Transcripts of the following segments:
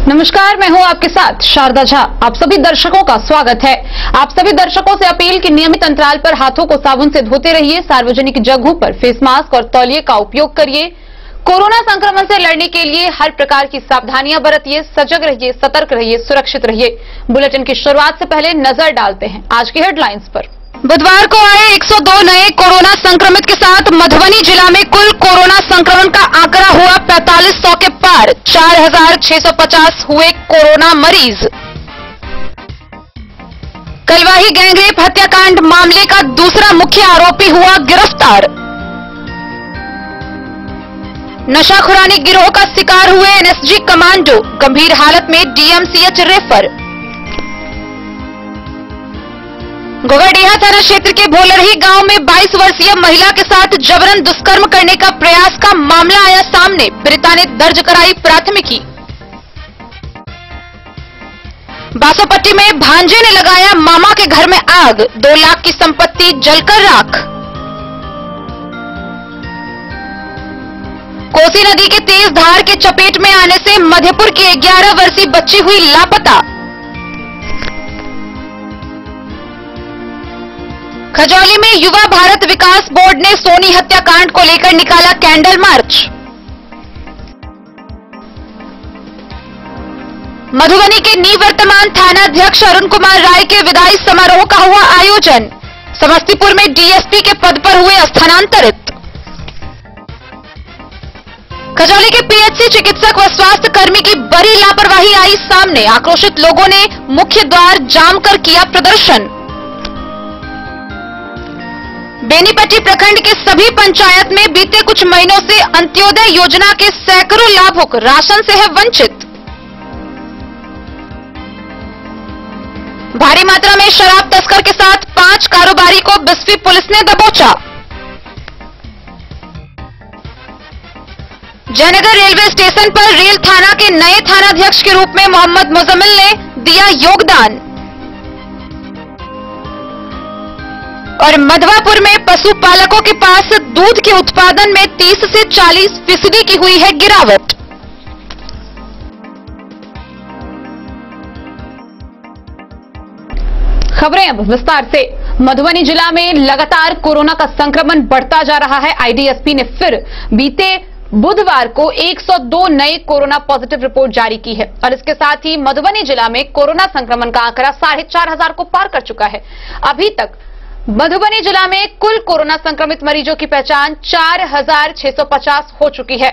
नमस्कार, मैं हूं आपके साथ शारदा झा। आप सभी दर्शकों का स्वागत है। आप सभी दर्शकों से अपील कि नियमित अंतराल पर हाथों को साबुन से धोते रहिए, सार्वजनिक जगहों पर फेस मास्क और तौलिए का उपयोग करिए, कोरोना संक्रमण से लड़ने के लिए हर प्रकार की सावधानियां बरतिए, सजग रहिए, सतर्क रहिए, सुरक्षित रहिए। बुलेटिन की शुरुआत से पहले नजर डालते हैं आज की हेडलाइंस पर। बुधवार को आए 102 नए कोरोना संक्रमित के साथ मधुबनी जिला में कुल कोरोना संक्रमण का आंकड़ा हुआ 4500 के पार। 4650 हुए कोरोना मरीज। कलवाही गैंगरेप हत्याकांड मामले का दूसरा मुख्य आरोपी हुआ गिरफ्तार। नशाखुरानी गिरोह का शिकार हुए एनएसजी कमांडो, गंभीर हालत में डीएमसीएच रेफर। गोगरडीहा थाना क्षेत्र के भोलरही गांव में 22 वर्षीय महिला के साथ जबरन दुष्कर्म करने का प्रयास का मामला आया सामने। पीड़िता ने दर्ज कराई प्राथमिकी। बासोपट्टी में भांजे ने लगाया मामा के घर में आग, 2 लाख की संपत्ति जलकर राख। कोसी नदी के तेज धार के चपेट में आने से मधेपुर की 11 वर्षीय बच्ची हुई लापता। खजौली में युवा भारत विकास बोर्ड ने सोनी हत्याकांड को लेकर निकाला कैंडल मार्च। मधुबनी के निवर्तमान थानाध्यक्ष अरुण कुमार राय के विदाई समारोह का हुआ आयोजन। समस्तीपुर में डीएसपी के पद पर हुए स्थानांतरित। खजौली के पीएचसी चिकित्सक व स्वास्थ्य कर्मी की बड़ी लापरवाही आई सामने। आक्रोशित लोगों ने मुख्य द्वार जाम कर किया प्रदर्शन। बेनीपट्टी प्रखंड के सभी पंचायत में बीते कुछ महीनों से अंत्योदय योजना के सैकड़ों लाभुक राशन से है वंचित। भारी मात्रा में शराब तस्कर के साथ 5 कारोबारी को बिस्फी पुलिस ने दबोचा। जयनगर रेलवे स्टेशन पर रेल थाना के नए थानाध्यक्ष के रूप में मोहम्मद मुजम्मिल ने दिया योगदान। और मधवापुर में पशुपालकों के पास दूध के उत्पादन में 30 से 40% की हुई है गिरावट। खबरें अब विस्तार से। मधुबनी जिला में लगातार कोरोना का संक्रमण बढ़ता जा रहा है। आईडीएसपी ने फिर बीते बुधवार को 102 नए कोरोना पॉजिटिव रिपोर्ट जारी की है और इसके साथ ही मधुबनी जिला में कोरोना संक्रमण का आंकड़ा 4500 को पार कर चुका है। अभी तक मधुबनी जिला में कुल कोरोना संक्रमित मरीजों की पहचान 4650 हो चुकी है।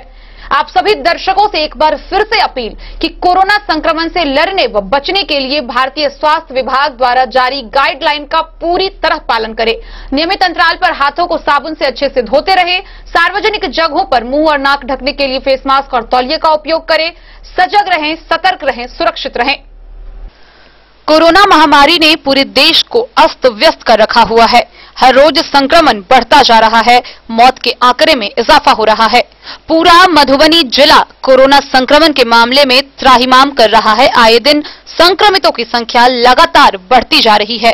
आप सभी दर्शकों से एक बार फिर से अपील कि कोरोना संक्रमण से लड़ने व बचने के लिए भारतीय स्वास्थ्य विभाग द्वारा जारी गाइडलाइन का पूरी तरह पालन करें। नियमित अंतराल पर हाथों को साबुन से अच्छे से धोते रहे, सार्वजनिक जगहों पर मुंह और नाक ढकने के लिए फेस मास्क और तौलिए का उपयोग करें, सजग रहें, सतर्क रहें, सुरक्षित रहें। कोरोना महामारी ने पूरे देश को अस्त व्यस्त कर रखा हुआ है। हर रोज संक्रमण बढ़ता जा रहा है, मौत के आंकड़े में इजाफा हो रहा है। पूरा मधुबनी जिला कोरोना संक्रमण के मामले में त्राहिमाम कर रहा है। आए दिन संक्रमितों की संख्या लगातार बढ़ती जा रही है।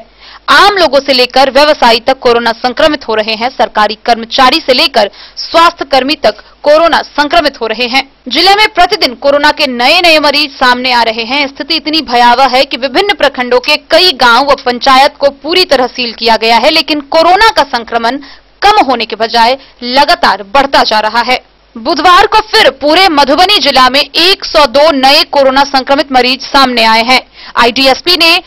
आम लोगों से लेकर व्यवसायी तक कोरोना संक्रमित हो रहे हैं। सरकारी कर्मचारी से लेकर स्वास्थ्य कर्मी तक कोरोना संक्रमित हो रहे हैं। जिले में प्रतिदिन कोरोना के नए मरीज सामने आ रहे हैं। स्थिति इतनी भयावह है कि विभिन्न प्रखंडों के कई गांव व पंचायत को पूरी तरह सील किया गया है, लेकिन कोरोना का संक्रमण कम होने के बजाय लगातार बढ़ता जा रहा है। बुधवार को फिर पूरे मधुबनी जिला में 102 नए कोरोना संक्रमित मरीज सामने आए हैं। आईडीएसपी ने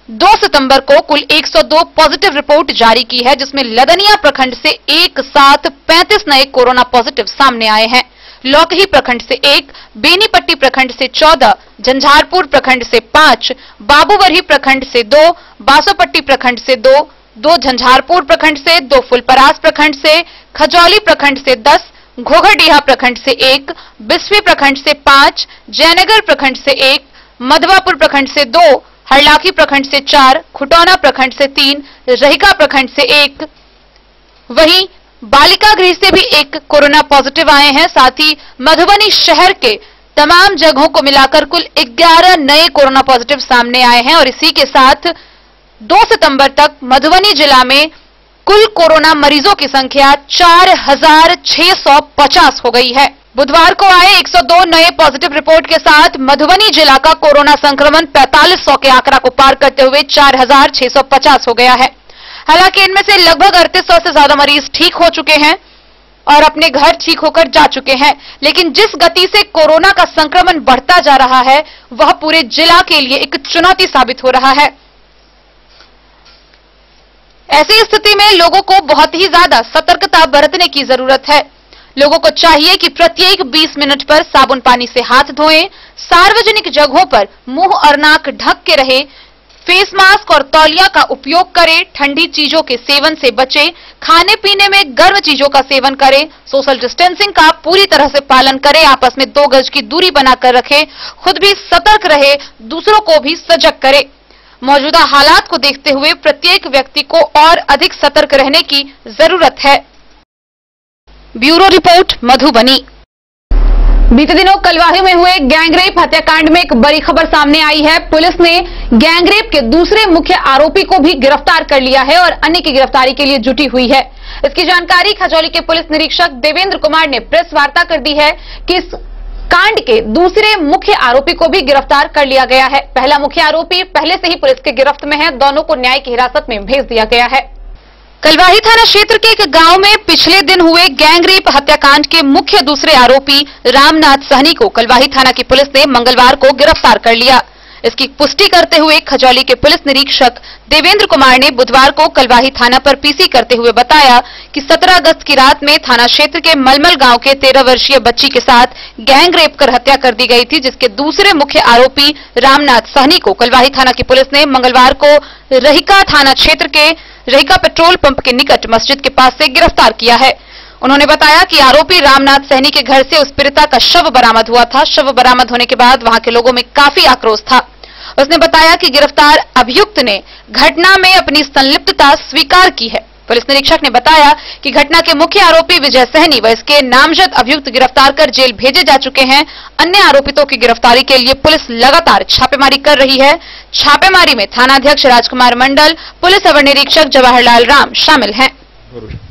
2 सितंबर को कुल 102 पॉजिटिव रिपोर्ट जारी की है, जिसमें लदनिया प्रखंड से एक साथ 35 नए कोरोना पॉजिटिव सामने आए हैं। लौकही प्रखंड से 1, बेनीपट्टी प्रखंड से 14, झंझारपुर प्रखंड से 5, बाबूवरही प्रखंड से 2, बासोपट्टी प्रखंड से 2 झंझारपुर प्रखंड से 2, फुलपरास प्रखंड से, खजौली प्रखंड से 10, घोघरडीहा प्रखंड से 1, बिस्फी प्रखंड से 5, जयनगर प्रखंड से 1, मधवापुर प्रखंड से 2, हरलाखी प्रखंड से 4, खुटौना प्रखंड से 3, रहिका प्रखंड से 1, वहीं बालिका गृह से भी 1 कोरोना पॉजिटिव आए हैं। साथ ही मधुबनी शहर के तमाम जगहों को मिलाकर कुल 11 नए कोरोना पॉजिटिव सामने आए हैं और इसी के साथ 2 सितंबर तक मधुबनी जिला में कुल कोरोना मरीजों की संख्या 4,650 हो गई है। बुधवार को आए 102 नए पॉजिटिव रिपोर्ट के साथ मधुबनी जिला का कोरोना संक्रमण 4500 के आंकड़ा को पार करते हुए 4,650 हो गया है। हालांकि इनमें से लगभग 3800 से ज्यादा मरीज ठीक हो चुके हैं और अपने घर ठीक होकर जा चुके हैं। लेकिन जिस गति से कोरोना का संक्रमण बढ़ता जा रहा है वह पूरे जिला के लिए एक चुनौती साबित हो रहा है। ऐसी स्थिति में लोगों को बहुत ही ज्यादा सतर्कता बरतने की जरूरत है। लोगों को चाहिए कि प्रत्येक 20 मिनट पर साबुन पानी से हाथ धोएं, सार्वजनिक जगहों पर मुंह और नाक ढक के रहे, फेस मास्क और तौलिया का उपयोग करें, ठंडी चीजों के सेवन से बचें, खाने पीने में गर्म चीजों का सेवन करें, सोशल डिस्टेंसिंग का पूरी तरह से पालन करें, आपस में 2 गज की दूरी बनाकर रखें, खुद भी सतर्क रहे, दूसरों को भी सजग करें। मौजूदा हालात को देखते हुए प्रत्येक व्यक्ति को और अधिक सतर्क रहने की जरूरत है। Bureau report, Madhubani. बीते दिनों कलवाही में हुए गैंगरेप हत्याकांड में एक बड़ी खबर सामने आई है। पुलिस ने गैंगरेप के दूसरे मुख्य आरोपी को भी गिरफ्तार कर लिया है और अन्य की गिरफ्तारी के लिए जुटी हुई है। इसकी जानकारी खजौली के पुलिस निरीक्षक देवेंद्र कुमार ने प्रेस वार्ता कर दी है कि इस कांड के दूसरे मुख्य आरोपी को भी गिरफ्तार कर लिया गया है। पहला मुख्य आरोपी पहले से ही पुलिस के गिरफ्त में है। दोनों को न्यायिक हिरासत में भेज दिया गया है। कलवाही थाना क्षेत्र के एक गांव में पिछले दिन हुए गैंगरेप हत्याकांड के मुख्य दूसरे आरोपी रामनाथ सहनी को कलवाही थाना की पुलिस ने मंगलवार को गिरफ्तार कर लिया। इसकी पुष्टि करते हुए खजौली के पुलिस निरीक्षक देवेंद्र कुमार ने बुधवार को कलवाही थाना पर पीसी करते हुए बताया कि 17 अगस्त की रात में थाना क्षेत्र के मलमल गांव के 13 वर्षीय बच्ची के साथ गैंगरेप कर हत्या कर दी गई थी, जिसके दूसरे मुख्य आरोपी रामनाथ सहनी को कलवाही थाना की पुलिस ने मंगलवार को रहिका थाना क्षेत्र के रहिका पेट्रोल पंप के निकट मस्जिद के पास से गिरफ्तार किया है। उन्होंने बताया कि आरोपी रामनाथ सहनी के घर से उस पीड़िता का शव बरामद हुआ था। शव बरामद होने के बाद वहां के लोगों में काफी आक्रोश था। उसने बताया कि गिरफ्तार अभियुक्त ने घटना में अपनी संलिप्तता स्वीकार की है। पुलिस निरीक्षक ने बताया कि घटना के मुख्य आरोपी विजय सहनी व इसके नामजद अभियुक्त गिरफ्तार कर जेल भेजे जा चुके हैं। अन्य आरोपितों की गिरफ्तारी के लिए पुलिस लगातार छापेमारी कर रही है। छापेमारी में थानाध्यक्ष राजकुमार मंडल, पुलिस अवर निरीक्षक जवाहरलाल राम शामिल हैं।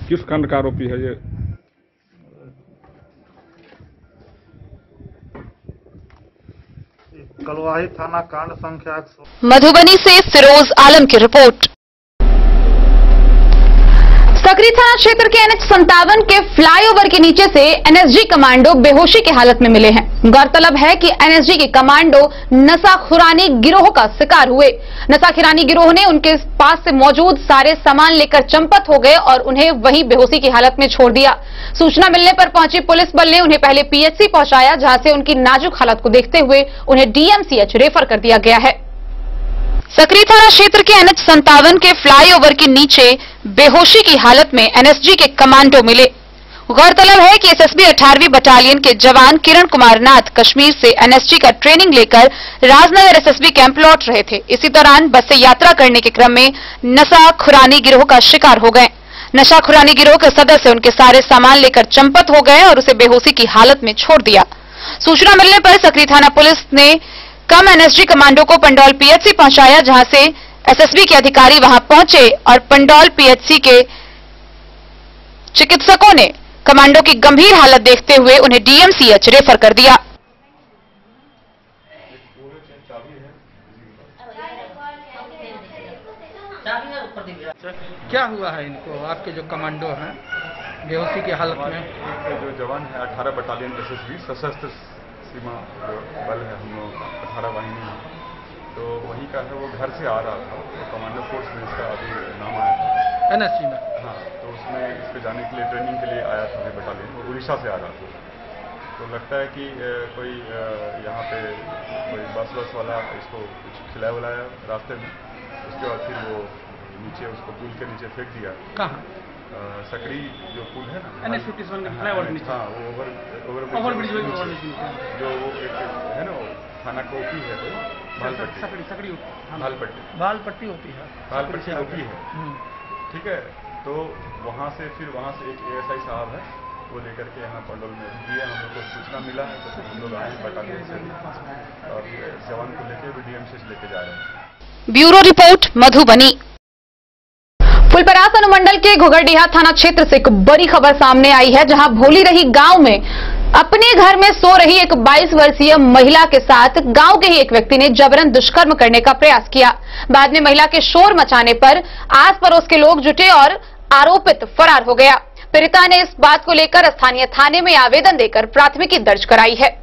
किस कांड का आरोपी है ये? कलवाही थाना कांड संख्या 100। मधुबनी से फिरोज आलम की रिपोर्ट। सकरी थाना क्षेत्र के NH-57 के फ्लाईओवर के नीचे से एनएसजी कमांडो बेहोशी की हालत में मिले हैं। गौरतलब है कि एनएसजी के कमांडो नशाखुरानी गिरोह का शिकार हुए। नशाखुरानी गिरोह ने उनके पास से मौजूद सारे सामान लेकर चंपत हो गए और उन्हें वहीं बेहोशी की हालत में छोड़ दिया। सूचना मिलने पर पहुंची पुलिस बल ने उन्हें पहले पीएचसी पहुंचाया, जहां से उनकी नाजुक हालत को देखते हुए उन्हें डीएमसीएच रेफर कर दिया गया है। सकरी थाना क्षेत्र के NH-57 के फ्लाईओवर के नीचे बेहोशी की हालत में एनएसजी के कमांडो मिले। गौरतलब है कि एसएसबी 18वीं बटालियन के जवान किरण कुमार नाथ कश्मीर से एनएसजी का ट्रेनिंग लेकर राजनगर एसएसबी कैंप लौट रहे थे। इसी दौरान बस से यात्रा करने के क्रम में नशाखुरानी गिरोह का शिकार हो गए। नशाखुरानी गिरोह के सदस्य उनके सारे सामान लेकर चंपत हो गए और उसे बेहोशी की हालत में छोड़ दिया। सूचना मिलने पर सकरी थाना पुलिस ने कम एनएसजी कमांडो को पंडौल पीएचसी पहुंचाया, जहां से एसएसबी के अधिकारी वहां पहुंचे और पंडौल पीएचसी के चिकित्सकों ने कमांडो की गंभीर हालत देखते हुए उन्हें डीएमसीएच रेफर कर दिया। क्या हुआ है इनको, आपके जो कमांडो हैं बेहोशी की हालत में? जो जवान है 18 बटालियन एसएसबी सशस्त्र सीमा बल है, हम लोग 18 वाहिनी है, तो वहीं का है। वो घर से आ रहा था, तो कमांडो फोर्स में इसका अभी नाम आया था एनएसजी में। हाँ, तो उसमें इस पे जाने के लिए ट्रेनिंग के लिए आया था बटालियन, वो उड़ीसा से आ रहा था। तो लगता है कि कोई यहाँ पे कोई बस वाला इसको कुछ खिलाया विलाया रास्ते में, उसके बाद फिर वो नीचे उसको पुल के नीचे फेंक दिया। कहाँ? सकरी जो पुल है ना, NH-57 हाँ, वो ओवरब्रिज जो वो एक है ना, वो थाना का ओपी है, भालपट्टी ओपी है, भालपट्टी ओपी है, ठीक है। तो वहाँ से एक एएसआई साहब है, वो लेकर के यहाँ पंडोल में दिया। हम लोग को सूचना मिला है, तो हम लोग आए बटालियन से और जवान को लेके डीएमसीएच लेके जा रहे हैं। Bureau report, Madhubani. फुलपरास अनुमंडल के घुघरडीहा थाना क्षेत्र से एक बड़ी खबर सामने आई है, जहां भोली रही गांव में अपने घर में सो रही एक 22 वर्षीय महिला के साथ गांव के ही एक व्यक्ति ने जबरन दुष्कर्म करने का प्रयास किया। बाद में महिला के शोर मचाने पर आस पड़ोस के लोग जुटे और आरोपित फरार हो गया। पीड़िता ने इस बात को लेकर स्थानीय थाने में आवेदन देकर प्राथमिकी दर्ज कराई है।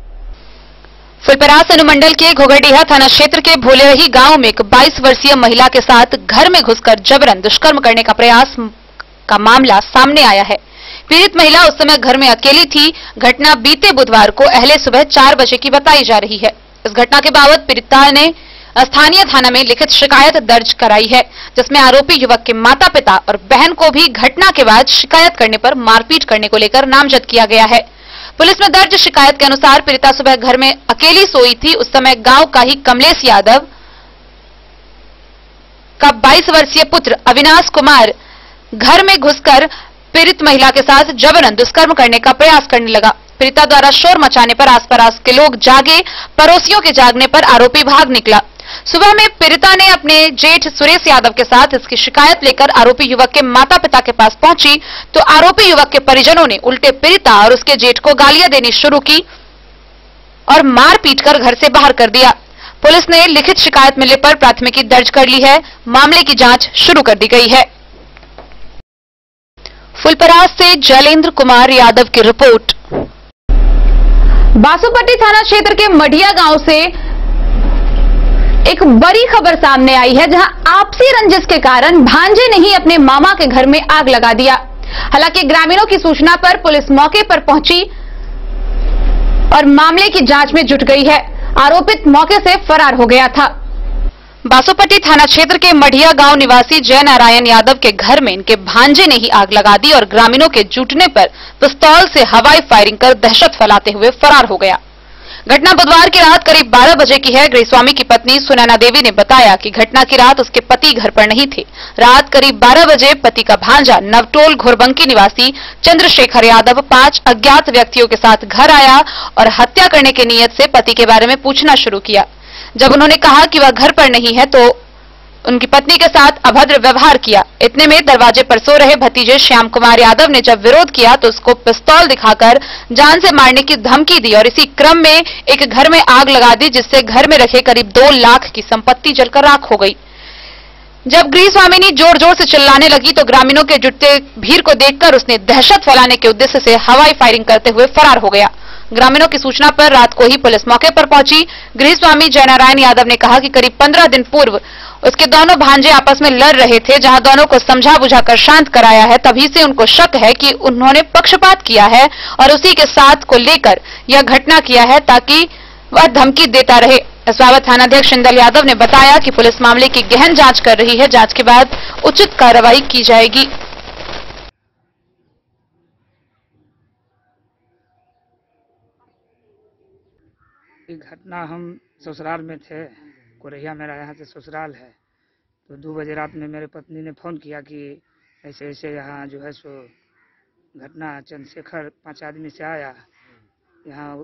फुलपरास अनुमंडल के घुघरडीहा थाना क्षेत्र के भोलेरही गांव में एक 22 वर्षीय महिला के साथ घर में घुसकर जबरन दुष्कर्म करने का प्रयास का मामला सामने आया है। पीड़ित महिला उस समय घर में अकेली थी। घटना बीते बुधवार को अहले सुबह 4 बजे की बताई जा रही है। इस घटना के बाबत पीड़िता ने स्थानीय थाना में लिखित शिकायत दर्ज कराई है, जिसमें आरोपी युवक के माता पिता और बहन को भी घटना के बाद शिकायत करने पर मारपीट करने को लेकर नामजद किया गया है। पुलिस में दर्ज शिकायत के अनुसार पीड़िता सुबह घर में अकेली सोई थी। उस समय गांव का ही कमलेश यादव का 22 वर्षीय पुत्र अविनाश कुमार घर में घुसकर पीड़ित महिला के साथ जबरन दुष्कर्म करने का प्रयास करने लगा। पीड़िता द्वारा शोर मचाने पर आसपास के लोग जागे। पड़ोसियों के जागने पर आरोपी भाग निकला। सुबह में पीड़िता ने अपने जेठ सुरेश यादव के साथ इसकी शिकायत लेकर आरोपी युवक के माता पिता के पास पहुंची तो आरोपी युवक के परिजनों ने उल्टे पीड़िता और उसके जेठ को गालियां देनी शुरू की और मार पीट कर घर से बाहर कर दिया। पुलिस ने लिखित शिकायत मिलने पर प्राथमिकी दर्ज कर ली है। मामले की जांच शुरू कर दी गई है। फुलपरास से जैलेंद्र कुमार यादव की रिपोर्ट। बासुपट्टी थाना क्षेत्र के मढ़िया गांव से एक बड़ी खबर सामने आई है, जहां आपसी रंजिश के कारण भांजे ने ही अपने मामा के घर में आग लगा दिया। हालांकि ग्रामीणों की सूचना पर पुलिस मौके पर पहुंची और मामले की जांच में जुट गई है। आरोपित मौके से फरार हो गया था। बासुपट्टी थाना क्षेत्र के मढ़िया गांव निवासी जय नारायण यादव के घर में इनके भांजे ने ही आग लगा दी और ग्रामीणों के जुटने पर पिस्तौल से हवाई फायरिंग कर दहशत फैलाते हुए फरार हो गया। घटना बुधवार की रात करीब 12 बजे की है। गृहस्वामी की पत्नी सुनैना देवी ने बताया कि घटना की रात उसके पति घर पर नहीं थे। रात करीब 12 बजे पति का भांजा नवटोल घोरबंकी निवासी चंद्रशेखर यादव 5 अज्ञात व्यक्तियों के साथ घर आया और हत्या करने की नीयत से पति के बारे में पूछना शुरू किया। जब उन्होंने कहा कि वह घर पर नहीं है तो उनकी पत्नी के साथ अभद्र व्यवहार किया। इतने में दरवाजे पर सो रहे भतीजे श्याम कुमार यादव ने जब विरोध किया तो उसको पिस्तौल दिखाकर जान से मारने की धमकी दी और इसी क्रम में एक घर में आग लगा दी, जिससे घर में रखे करीब 2 लाख की संपत्ति जलकर राख हो गई। जब गृहस्वामिनी जोर जोर से चिल्लाने लगी तो ग्रामीणों के जुटते भीड़ को देखकर उसने दहशत फैलाने के उद्देश्य से हवाई फायरिंग करते हुए फरार हो गया। ग्रामीणों की सूचना पर रात को ही पुलिस मौके पर पहुंची। गृहस्वामी जयनारायण यादव ने कहा कि करीब 15 दिन पूर्व उसके दोनों भांजे आपस में लड़ रहे थे, जहां दोनों को समझा बुझाकर शांत कराया है। तभी से उनको शक है कि उन्होंने पक्षपात किया है और उसी के साथ को लेकर यह घटना किया है ताकि वह धमकी देता रहे। इस बाबत थानाध्यक्ष इंदल यादव ने बताया कि पुलिस मामले की गहन जांच कर रही है। जांच के बाद उचित कार्रवाई की जाएगी। ये घटना हम ससुराल में थे। कोरैया मेरा यहाँ से ससुराल है। तो 2 बजे रात में मेरे पत्नी ने फ़ोन किया कि ऐसे ऐसे यहाँ जो है सो घटना, चंद्रशेखर 5 आदमी से आया यहाँ,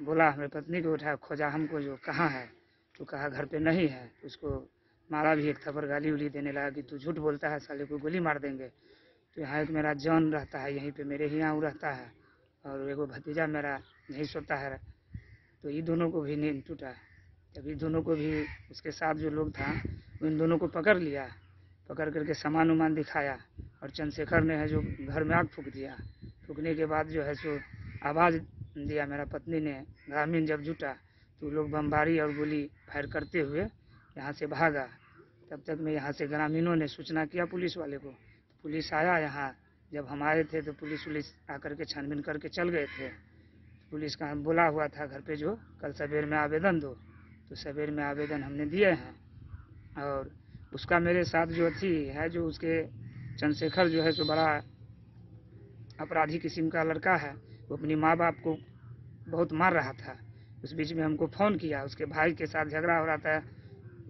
बोला। मेरी पत्नी को उठाया, खोजा हमको, जो कहाँ है तो कहा घर पे नहीं है। उसको मारा भी, एक थप्पड़ गाली उली देने लगा कि तू झूठ बोलता है, साले को गोली मार देंगे। तो यहाँ एक मेरा जॉन रहता है, यहीं पे मेरे ही यहाँ रहता है, और एगो भतीजा मेरा यहीं सोता है। तो ये दोनों को भी नींद टूटा। तभी दोनों को भी, उसके साथ जो लोग था उन दोनों को पकड़ लिया। पकड़ करके सामान उमान दिखाया और चंद्रशेखर ने है जो घर में आग फूंक दिया। फूंकने के बाद जो है सो आवाज़ दिया मेरा पत्नी ने। ग्रामीण जब जुटा तो लोग बमबारी और गोली फायर करते हुए यहाँ से भागा। तब तक में यहाँ से ग्रामीणों ने सूचना किया पुलिस वाले को। पुलिस आया यहाँ। जब हम आए थे तो पुलिस आकर के छानबीन करके चल गए थे। पुलिस का बोला हुआ था घर पे जो कल सवेर में आवेदन दो, तो सवेर में आवेदन हमने दिए हैं। और उसका मेरे साथ जो थी है, जो उसके चंद्रशेखर जो है तो बड़ा अपराधी किस्म का लड़का है। वो अपनी माँ बाप को बहुत मार रहा था। उस बीच में हमको फ़ोन किया। उसके भाई के साथ झगड़ा हो रहा था।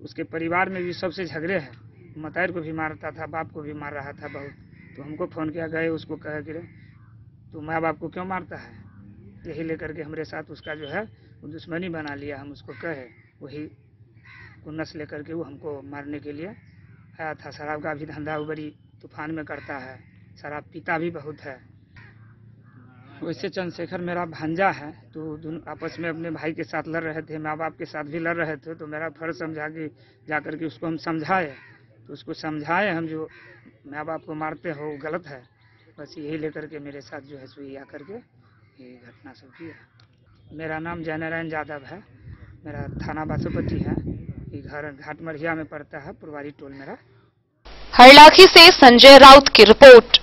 उसके परिवार में भी सबसे झगड़े हैं। मतैर को भी मारता था, बाप को भी मार रहा था बहुत। तो हमको फ़ोन किया, गए उसको कहे कि तू माँ बाप को क्यों मारता है। यही लेकर के हमारे साथ उसका जो है वो दुश्मनी बना लिया। हम उसको कहे, वही कुन्नस लेकर के वो हमको मारने के लिए आया था। शराब का भी धंधा बड़ी तूफान में करता है, शराब पीता भी बहुत है। वैसे चंद्रशेखर मेरा भांजा है, तो दोनों आपस में अपने भाई के साथ लड़ रहे थे, माँ बाप के साथ भी लड़ रहे थे। तो मेरा फर्ज समझा कि जाकर के उसको हम समझाए, तो उसको समझाए हम, जो माँ बाप को मारते हो गलत है। बस यही लेकर के मेरे साथ जो है सो ये आकर के ये घटना सब किया। मेरा नाम जयनारायण यादव है, मेरा थाना बासोपट्टी है, ये घर घाटमढ़िया में पड़ता है, पुरवारी टोल मेरा। हरलाखी से संजय राउत की रिपोर्ट।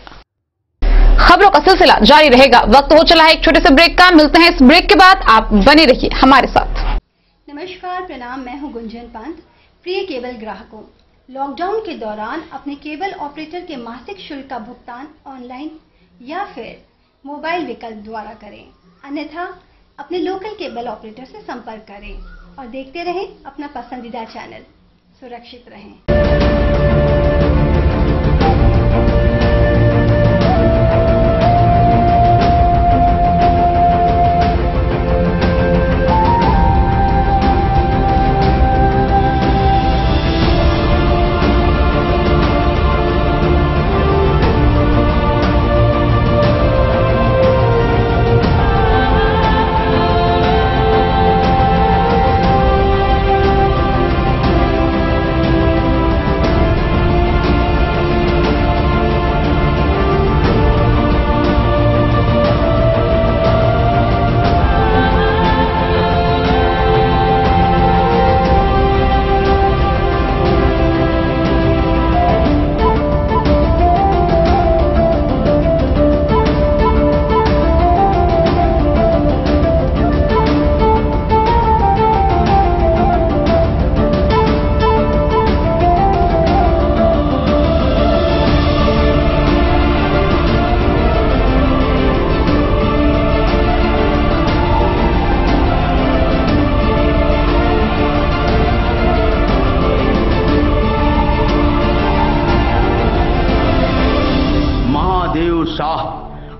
खबरों का सिलसिला जारी रहेगा। वक्त हो चला है एक छोटे से ब्रेक का। मिलते हैं इस ब्रेक के बाद, आप बने रहिए हमारे साथ। नमस्कार, प्रणाम, मैं हूं गुंजन पंत। प्रिय केबल ग्राहकों, लॉकडाउन के दौरान अपने केबल ऑपरेटर के मासिक शुल्क का भुगतान ऑनलाइन या फिर मोबाइल विकल्प द्वारा करें, अन्यथा अपने लोकल केबल ऑपरेटर से संपर्क करें और देखते रहें अपना पसंदीदा चैनल। सुरक्षित रहें।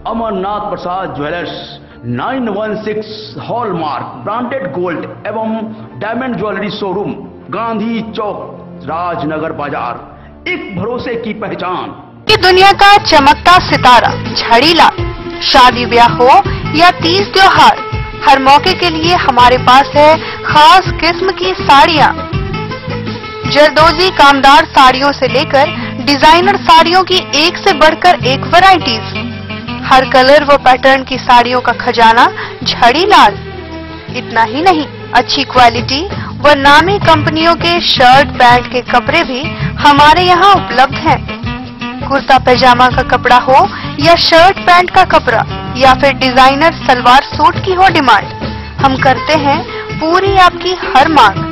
अमरनाथ प्रसाद ज्वेलर्स 916 हॉलमार्क ब्रांडेड गोल्ड एवं डायमंड ज्वेलरी शोरूम, गांधी चौक, राजनगर बाजार, एक भरोसे की पहचान। की दुनिया का चमकता सितारा झड़ीलाल। शादी ब्याह हो या तीज त्योहार, हर मौके के लिए हमारे पास है खास किस्म की साड़ियाँ। जरदोजी कामदार साड़ियों से लेकर डिजाइनर साड़ियों की एक से बढ़कर एक वैरायटीज, हर कलर व पैटर्न की साड़ियों का खजाना झड़ीलाल। इतना ही नहीं, अच्छी क्वालिटी व नामी कंपनियों के शर्ट पैंट के कपड़े भी हमारे यहाँ उपलब्ध हैं। कुर्ता पैजामा का कपड़ा हो या शर्ट पैंट का कपड़ा या फिर डिजाइनर सलवार सूट की हो डिमांड, हम करते हैं पूरी आपकी हर मांग।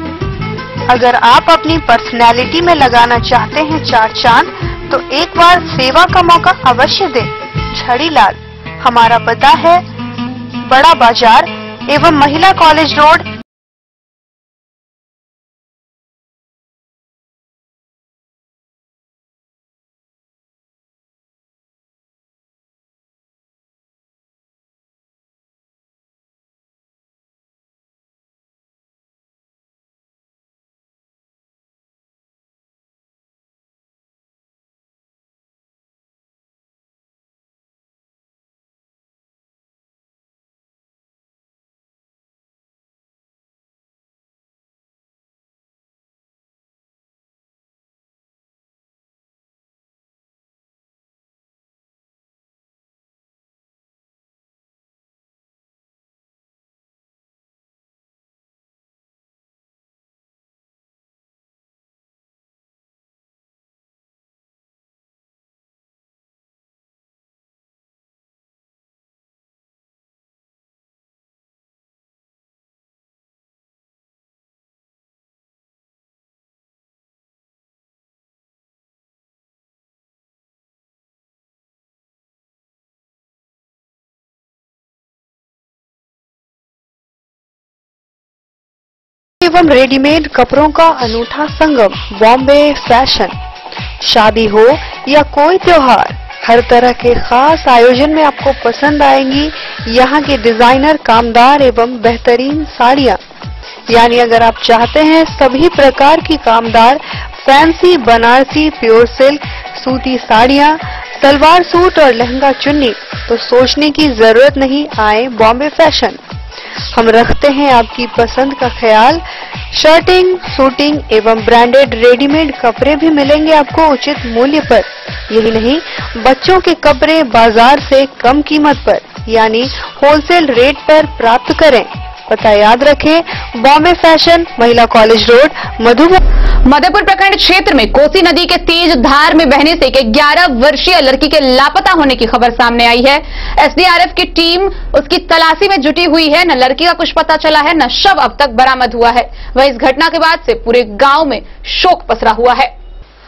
अगर आप अपनी पर्सनैलिटी में लगाना चाहते हैं चार चांद, तो एक बार सेवा का मौका अवश्य दें। झड़ीलाल, हमारा पता है बड़ा बाजार एवं महिला कॉलेज रोड। एवं रेडीमेड कपड़ों का अनूठा संगम, बॉम्बे फैशन। शादी हो या कोई त्योहार, हर तरह के खास आयोजन में आपको पसंद आएंगी यहाँ की डिजाइनर कामदार एवं बेहतरीन साड़ियाँ। यानी अगर आप चाहते हैं सभी प्रकार की कामदार, फैंसी, बनारसी, प्योर सिल्क, सूती साड़ियाँ, सलवार सूट और लहंगा चुन्नी, तो सोचने की जरूरत नहीं, आए बॉम्बे फैशन। हम रखते हैं आपकी पसंद का ख्याल। शर्टिंग, सूटिंग एवं ब्रांडेड रेडीमेड कपड़े भी मिलेंगे आपको उचित मूल्य पर। यही नहीं, बच्चों के कपड़े बाजार से कम कीमत पर यानी होलसेल रेट पर प्राप्त करें। पता याद रखें, बॉम्बे फैशन, महिला कॉलेज रोड, मधेपुर प्रखंड क्षेत्र में कोसी नदी के तेज धार में बहने से एक 11 वर्षीय लड़की के लापता होने की खबर सामने आई है। एसडीआरएफ की टीम उसकी तलाशी में जुटी हुई है। न लड़की का कुछ पता चला है, न शव अब तक बरामद हुआ है। वह इस घटना के बाद से पूरे गांव में शोक पसरा हुआ है।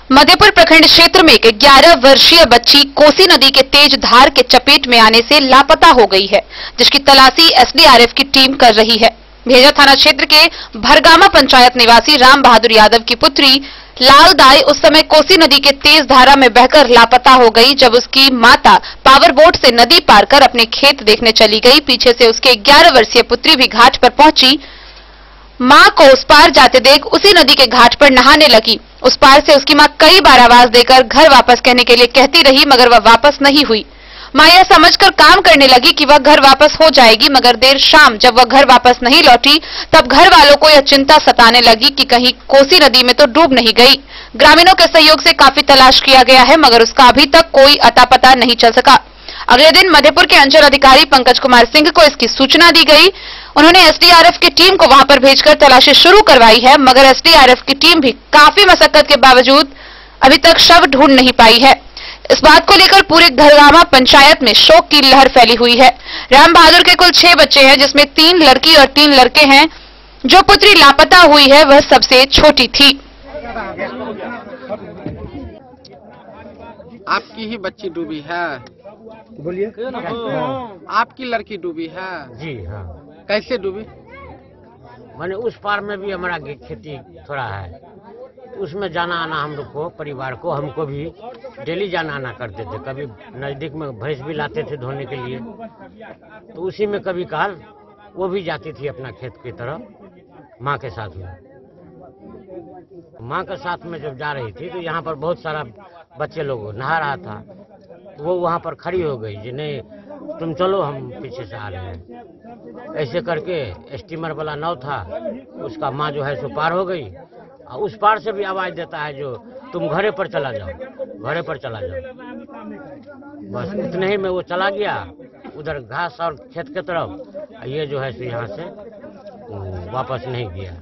मधेपुर प्रखंड क्षेत्र में एक 11 वर्षीय बच्ची कोसी नदी के तेज धार के चपेट में आने से लापता हो गई है, जिसकी तलाशी एसडीआरएफ की टीम कर रही है। भेजा थाना क्षेत्र के भरगामा पंचायत निवासी राम बहादुर यादव की पुत्री लाल दाई उस समय कोसी नदी के तेज धारा में बहकर लापता हो गई, जब उसकी माता पावर बोट से नदी पार कर अपने खेत देखने चली गई। पीछे से उसके 11 वर्षीय पुत्री भी घाट पर पहुंची। मां को उस पार जाते देख उसी नदी के घाट पर नहाने लगी। उस पार से उसकी मां कई बार आवाज देकर घर वापस कहने के लिए कहती रही, मगर वह वापस नहीं हुई। मां यह समझकर काम करने लगी कि वह घर वापस हो जाएगी, मगर देर शाम जब वह घर वापस नहीं लौटी, तब घर वालों को यह चिंता सताने लगी कि कहीं कोसी नदी में तो डूब नहीं गई। ग्रामीणों के सहयोग से काफी तलाश किया गया है, मगर उसका अभी तक कोई अता पता नहीं चल सका। अगले दिन मधेपुर के अंचल अधिकारी पंकज कुमार सिंह को इसकी सूचना दी गई। उन्होंने एसडीआरएफ की टीम को वहां पर भेजकर तलाशी शुरू करवाई है, मगर एसडीआरएफ की टीम भी काफी मशक्कत के बावजूद अभी तक शव ढूंढ नहीं पाई है। इस बात को लेकर पूरे भरगामा पंचायत में शोक की लहर फैली हुई है। राम बहादुर के कुल 6 बच्चे हैं, जिसमें 3 लड़की और 3 लड़के हैं। जो पुत्री लापता हुई है वह सबसे छोटी थी। आपकी ही बच्ची डूबी है? बोलिए। आपकी लड़की डूबी है? जी हाँ। कैसे डूबी? मैंने उस पार में भी हमारा खेती थोड़ा है, उसमें जाना आना हम लोग को, परिवार को, हमको भी डेली जाना आना करते थे। कभी नजदीक में भैंस भी लाते थे धोने के लिए, तो उसी में कभी काल वो भी जाती थी अपना खेत की तरफ माँ के साथ में। माँ के साथ में जब जा रही थी तो यहाँ पर बहुत सारा बच्चे लोग नहा रहा था, तो वो वहाँ पर खड़ी हो गई जी, नहीं तुम चलो हम पीछे से आ रहे हैं। ऐसे करके स्टीमर वाला नाव था, उसका माँ जो है सो पार हो गई। उस पार से भी आवाज देता है जो तुम घरे पर चला जाओ, घरे पर चला जाओ। बस इतने ही में वो चला गया उधर घास और खेत की तरफ। ये जो है सो यहाँ से वापस नहीं गया।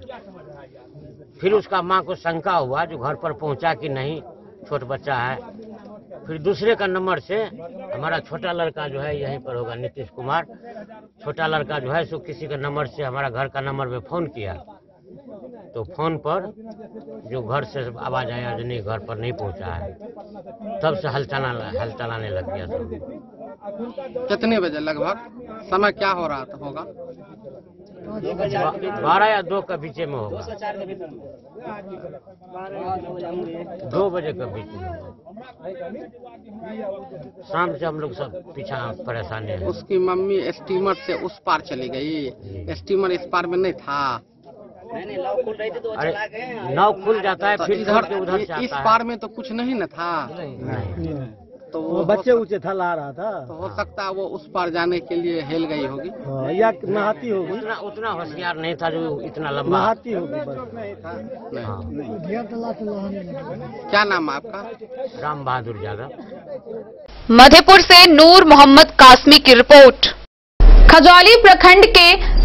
फिर उसका माँ को शंका हुआ जो घर पर पहुँचा कि नहीं, छोट बच्चा है। फिर दूसरे का नंबर से हमारा छोटा लड़का जो है यहीं पर होगा, नीतीश कुमार, छोटा लड़का जो है सो किसी का नंबर से हमारा घर का नंबर पे फोन किया। तो फोन पर जो घर से आवाज आया जो नहीं घर पर नहीं पहुंचा है, तब से हलचलाने लग गया सब। कितने बजे लगभग? समय क्या हो रहा था? होगा 12 या 2 के बीच में होगा, 2 बजे के बीच में। शाम से हम लोग सब पीछा परेशानी है। उसकी मम्मी स्टीमर से उस पार चली गई, स्टीमर इस पार में नहीं था। अरे नाव खुल जाता है तो फिर इधर के उधर से इस आता पार में तो कुछ नहीं न था। नहीं। तो वो बच्चे ऊंचे था ला रहा था, तो हो सकता है वो उस पार जाने के लिए हिल गई होगी। या नहाती होगी। उतना होशियार नहीं था जो इतना लंबा। नहाती होगी बस। क्या नाम है आपका? राम बहादुर यादव। मधेपुर से नूर मोहम्मद कासमी की रिपोर्ट। खजौली प्रखंड के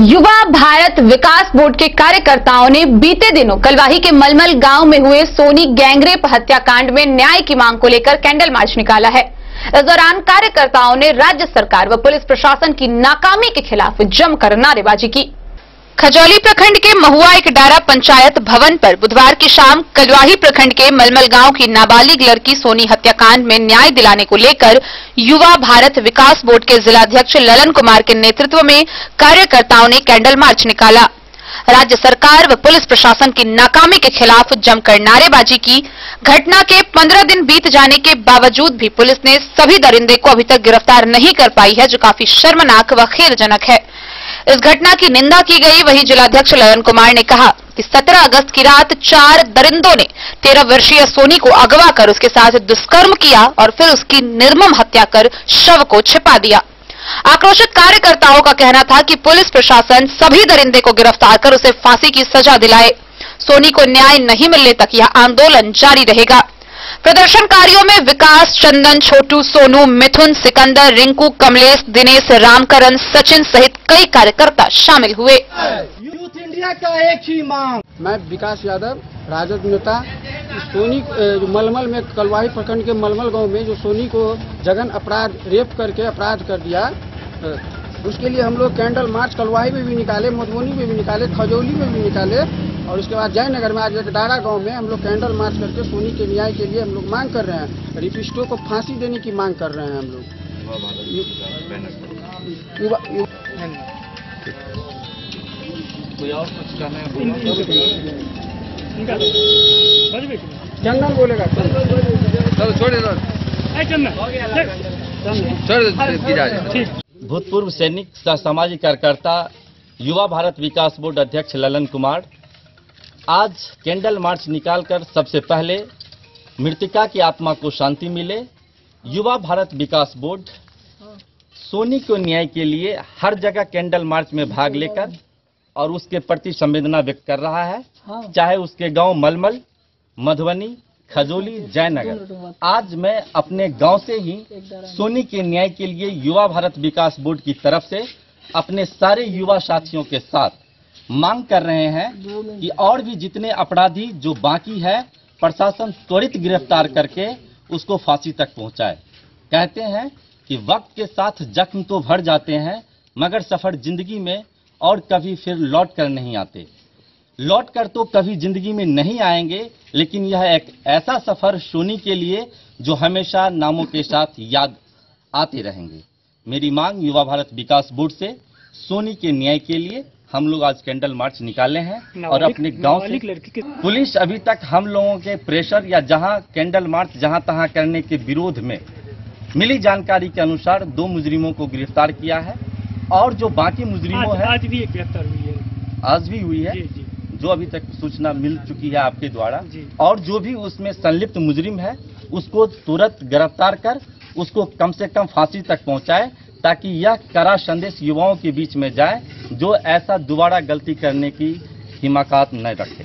युवा भारत विकास बोर्ड के कार्यकर्ताओं ने बीते दिनों कलवाही के मलमल गांव में हुए सोनी गैंगरेप हत्याकांड में न्याय की मांग को लेकर कैंडल मार्च निकाला है। इस दौरान कार्यकर्ताओं ने राज्य सरकार व पुलिस प्रशासन की नाकामी के खिलाफ जमकर नारेबाजी की। खजौली प्रखंड के महुआ इकडारा पंचायत भवन पर बुधवार की शाम कलवाही प्रखंड के मलमल गांव की नाबालिग लड़की सोनी हत्याकांड में न्याय दिलाने को लेकर युवा भारत विकास बोर्ड के जिलाध्यक्ष ललन कुमार के नेतृत्व में कार्यकर्ताओं ने कैंडल मार्च निकाला। राज्य सरकार व पुलिस प्रशासन की नाकामी के खिलाफ जमकर नारेबाजी की। घटना के 15 दिन बीत जाने के बावजूद भी पुलिस ने सभी दरिंदे को अभी तक गिरफ्तार नहीं कर पाई है, जो काफी शर्मनाक व खेदजनक है। इस घटना की निंदा की गई। वहीं जिलाध्यक्ष ललन कुमार ने कहा कि 17 अगस्त की रात 4 दरिंदों ने 13 वर्षीय सोनी को अगवा कर उसके साथ दुष्कर्म किया और फिर उसकी निर्मम हत्या कर शव को छिपा दिया। आक्रोशित कार्यकर्ताओं का कहना था कि पुलिस प्रशासन सभी दरिंदे को गिरफ्तार कर उसे फांसी की सजा दिलाए। सोनी को न्याय नहीं मिलने तक यह आंदोलन जारी रहेगा। प्रदर्शनकारियों में विकास, चंदन, छोटू, सोनू, मिथुन, सिकंदर, रिंकू, कमलेश, दिनेश, रामकरण, सचिन सहित कई कार्यकर्ता शामिल हुए। यूथ इंडिया का एक ही मांग। मैं विकास यादव, राजद नेता। सोनी जो मलमल में कलवाही प्रखंड के मलमल गांव में जो सोनी को जघन अपराध रेप करके अपराध कर दिया, उसके लिए हम लोग कैंडल मार्च कलवाही में भी निकाले, मधुबनी में भी निकाले, खजौली में भी निकाले और उसके बाद जयनगर में आज डारा गांव में हम लोग कैंडल मार्च करके सोनी के न्याय के लिए हम लोग मांग कर रहे हैं। रेपिस्टों को फांसी देने की मांग कर रहे हैं हम लोग। कोई और कुछ कहना है? चंदन बोलेगा। भूतपूर्व सैनिक सह सामाजिक कार्यकर्ता युवा भारत विकास बोर्ड अध्यक्ष ललन कुमार आज कैंडल मार्च निकालकर सबसे पहले मृतका की आत्मा को शांति मिले। युवा भारत विकास बोर्ड सोनी को न्याय के लिए हर जगह कैंडल मार्च में भाग लेकर और उसके प्रति संवेदना व्यक्त कर रहा है, चाहे उसके गांव मलमल, मधुबनी, खजौली, जयनगर। आज मैं अपने गांव से ही सोनी के न्याय के लिए युवा भारत विकास बोर्ड की तरफ से अपने सारे युवा साथियों के साथ मांग कर रहे हैं कि और भी जितने अपराधी जो बाकी है प्रशासन त्वरित गिरफ्तार करके उसको फांसी तक पहुंचाए। कहते हैं कि वक्त के साथ जख्म तो भर जाते हैं मगर सफर जिंदगी में और कभी फिर लौट कर नहीं आते। लौट कर तो कभी जिंदगी में नहीं आएंगे, लेकिन यह एक ऐसा सफर सोनी के लिए जो हमेशा नामों के साथ याद आते रहेंगे। मेरी मांग युवा भारत विकास बोर्ड से सोनी के न्याय के लिए हम लोग आज कैंडल मार्च निकाले हैं और अपने गांव से पुलिस अभी तक हम लोगों के प्रेशर या जहां कैंडल मार्च जहां तहां करने के विरोध में मिली जानकारी के अनुसार 2 मुजरिमों को गिरफ्तार किया है और जो बाकी मुजरिमों है आज भी एक गिरफ्तार हुई है, आज भी हुई है जो अभी तक सूचना मिल चुकी है आपके द्वारा, और जो भी उसमें संलिप्त मुजरिम है उसको तुरंत गिरफ्तार कर उसको कम से कम फांसी तक पहुंचाए ताकि यह कड़ा संदेश युवाओं के बीच में जाए जो ऐसा दोबारा गलती करने की हिम्मत न रखे।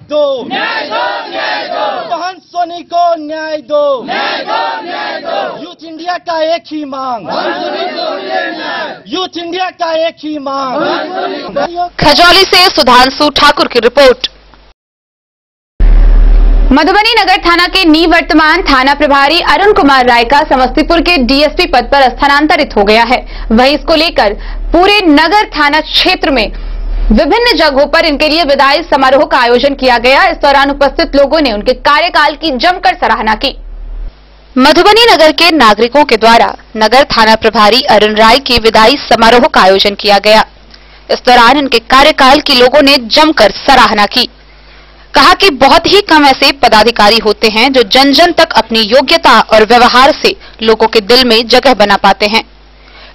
दो न्याय दो, न्याय दो, बहन सोनी को न्याय दो, न्याय दो, न्याय दो। यूथ इंडिया का एक ही मांग, यूथ इंडिया का एक ही मांग। खजौली से सुधांशु ठाकुर की रिपोर्ट। मधुबनी नगर थाना के निवर्तमान थाना प्रभारी अरुण कुमार राय का समस्तीपुर के डीएसपी पद पर स्थानांतरित हो गया है। वहीं इसको लेकर पूरे नगर थाना क्षेत्र में विभिन्न जगहों पर इनके लिए विदाई समारोह का आयोजन किया गया। इस दौरान उपस्थित लोगों ने उनके कार्यकाल की जमकर सराहना की। मधुबनी नगर के नागरिकों के द्वारा नगर थाना प्रभारी अरुण राय की विदाई समारोह का आयोजन किया गया। इस दौरान इनके कार्यकाल की लोगों ने जमकर सराहना की। कहा कि बहुत ही कम ऐसे पदाधिकारी होते हैं जो जन जन तक अपनी योग्यता और व्यवहार से लोगों के दिल में जगह बना पाते हैं।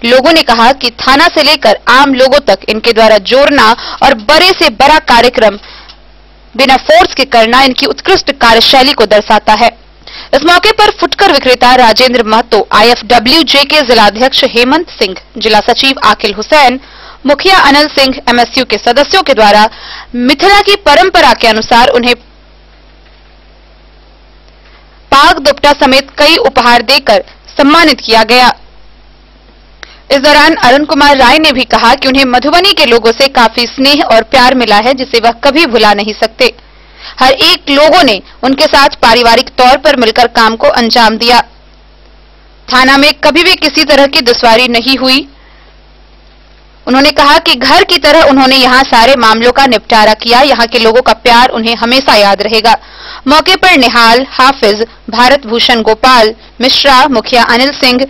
लोगों ने कहा कि थाना से लेकर आम लोगों तक इनके द्वारा जोड़ना और बड़े से बड़ा कार्यक्रम बिना फोर्स के करना इनकी उत्कृष्ट कार्यशैली को दर्शाता है। इस मौके पर फुटकर विक्रेता राजेंद्र महतो, IFWJ के जिलाध्यक्ष हेमंत सिंह, जिला सचिव आकिल हुसैन, मुखिया अनिल सिंह, MSU के सदस्यों के द्वारा मिथिला की परंपरा के अनुसार उन्हें पाग दुपट्टा समेत कई उपहार देकर सम्मानित किया गया। इस दौरान अरुण कुमार राय ने भी कहा कि उन्हें मधुबनी के लोगों से काफी स्नेह और प्यार मिला है जिसे वह कभी भुला नहीं सकते। हर एक लोगों ने उनके साथ पारिवारिक तौर पर मिलकर काम को अंजाम दिया। थाना में कभी भी किसी तरह की दुश्वारी नहीं हुई। उन्होंने कहा कि घर की तरह उन्होंने यहां सारे मामलों का निपटारा किया। यहां के लोगों का प्यार उन्हें हमेशा याद रहेगा। मौके पर निहाल, हाफिज, भारत भूषण गोपाल मिश्रा, मुखिया अनिल सिंह,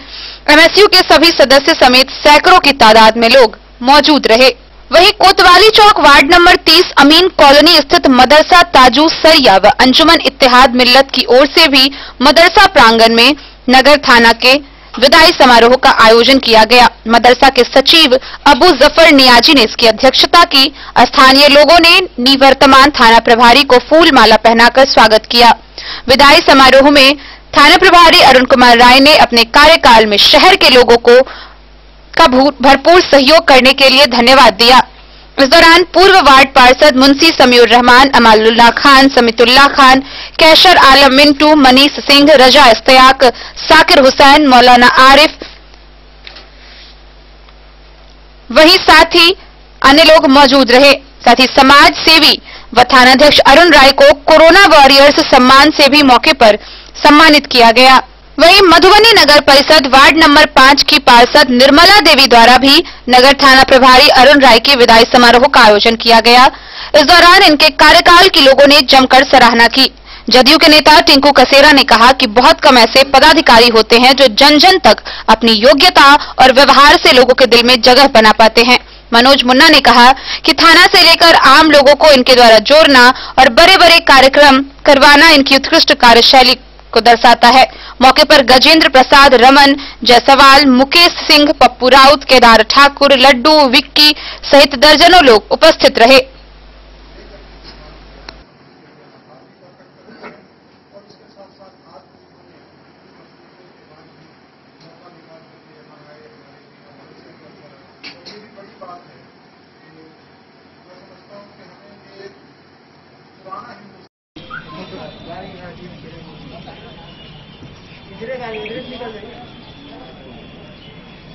MSU के सभी सदस्य समेत सैकड़ों की तादाद में लोग मौजूद रहे। वहीं कोतवाली चौक वार्ड नंबर 30 अमीन कॉलोनी स्थित मदरसा ताजू सरिया व अंजुमन इत्तेहाद मिल्लत की ओर से भी मदरसा प्रांगण में नगर थाना के विदाई समारोह का आयोजन किया गया। मदरसा के सचिव अबू जफर नियाजी ने इसकी अध्यक्षता की। स्थानीय लोगों ने निवर्तमान थाना प्रभारी को फूल माला पहनाकर स्वागत किया। विदाई समारोह में थाना प्रभारी अरुण कुमार राय ने अपने कार्यकाल में शहर के लोगों को भरपूर सहयोग करने के लिए धन्यवाद दिया। इस दौरान पूर्व वार्ड पार्षद मुंशी समीउर रहमान, अमालुल्लाह खान, समीतुल्लाह खान, कैशर आलम मिंटू, मनीष सिंह, रजा इस्तियाक, साकिर हुसैन, मौलाना आरिफ, वहीं साथ ही अन्य लोग मौजूद रहे। साथ ही समाज सेवी व थानाध्यक्ष अरुण राय को कोरोना वॉरियर्स सम्मान से भी मौके पर सम्मानित किया गया। वहीं मधुबनी नगर परिषद वार्ड नंबर 5 की पार्षद निर्मला देवी द्वारा भी नगर थाना प्रभारी अरुण राय के विदाई समारोह का आयोजन किया गया। इस दौरान इनके कार्यकाल की लोगों ने जमकर सराहना की। जदयू के नेता टिंकू कसेरा ने कहा कि बहुत कम ऐसे पदाधिकारी होते हैं जो जन जन तक अपनी योग्यता और व्यवहार से लोगों के दिल में जगह बना पाते हैं। मनोज मुन्ना ने कहा कि थाना से लेकर आम लोगों को इनके द्वारा जोड़ना और बड़े बड़े कार्यक्रम करवाना इनकी उत्कृष्ट कार्यशैली को दर्शाता है। मौके पर गजेंद्र प्रसाद, रमन जायसवाल, मुकेश सिंह, पप्पू राउत, केदार ठाकुर, लड्डू, विक्की सहित दर्जनों लोग उपस्थित रहे।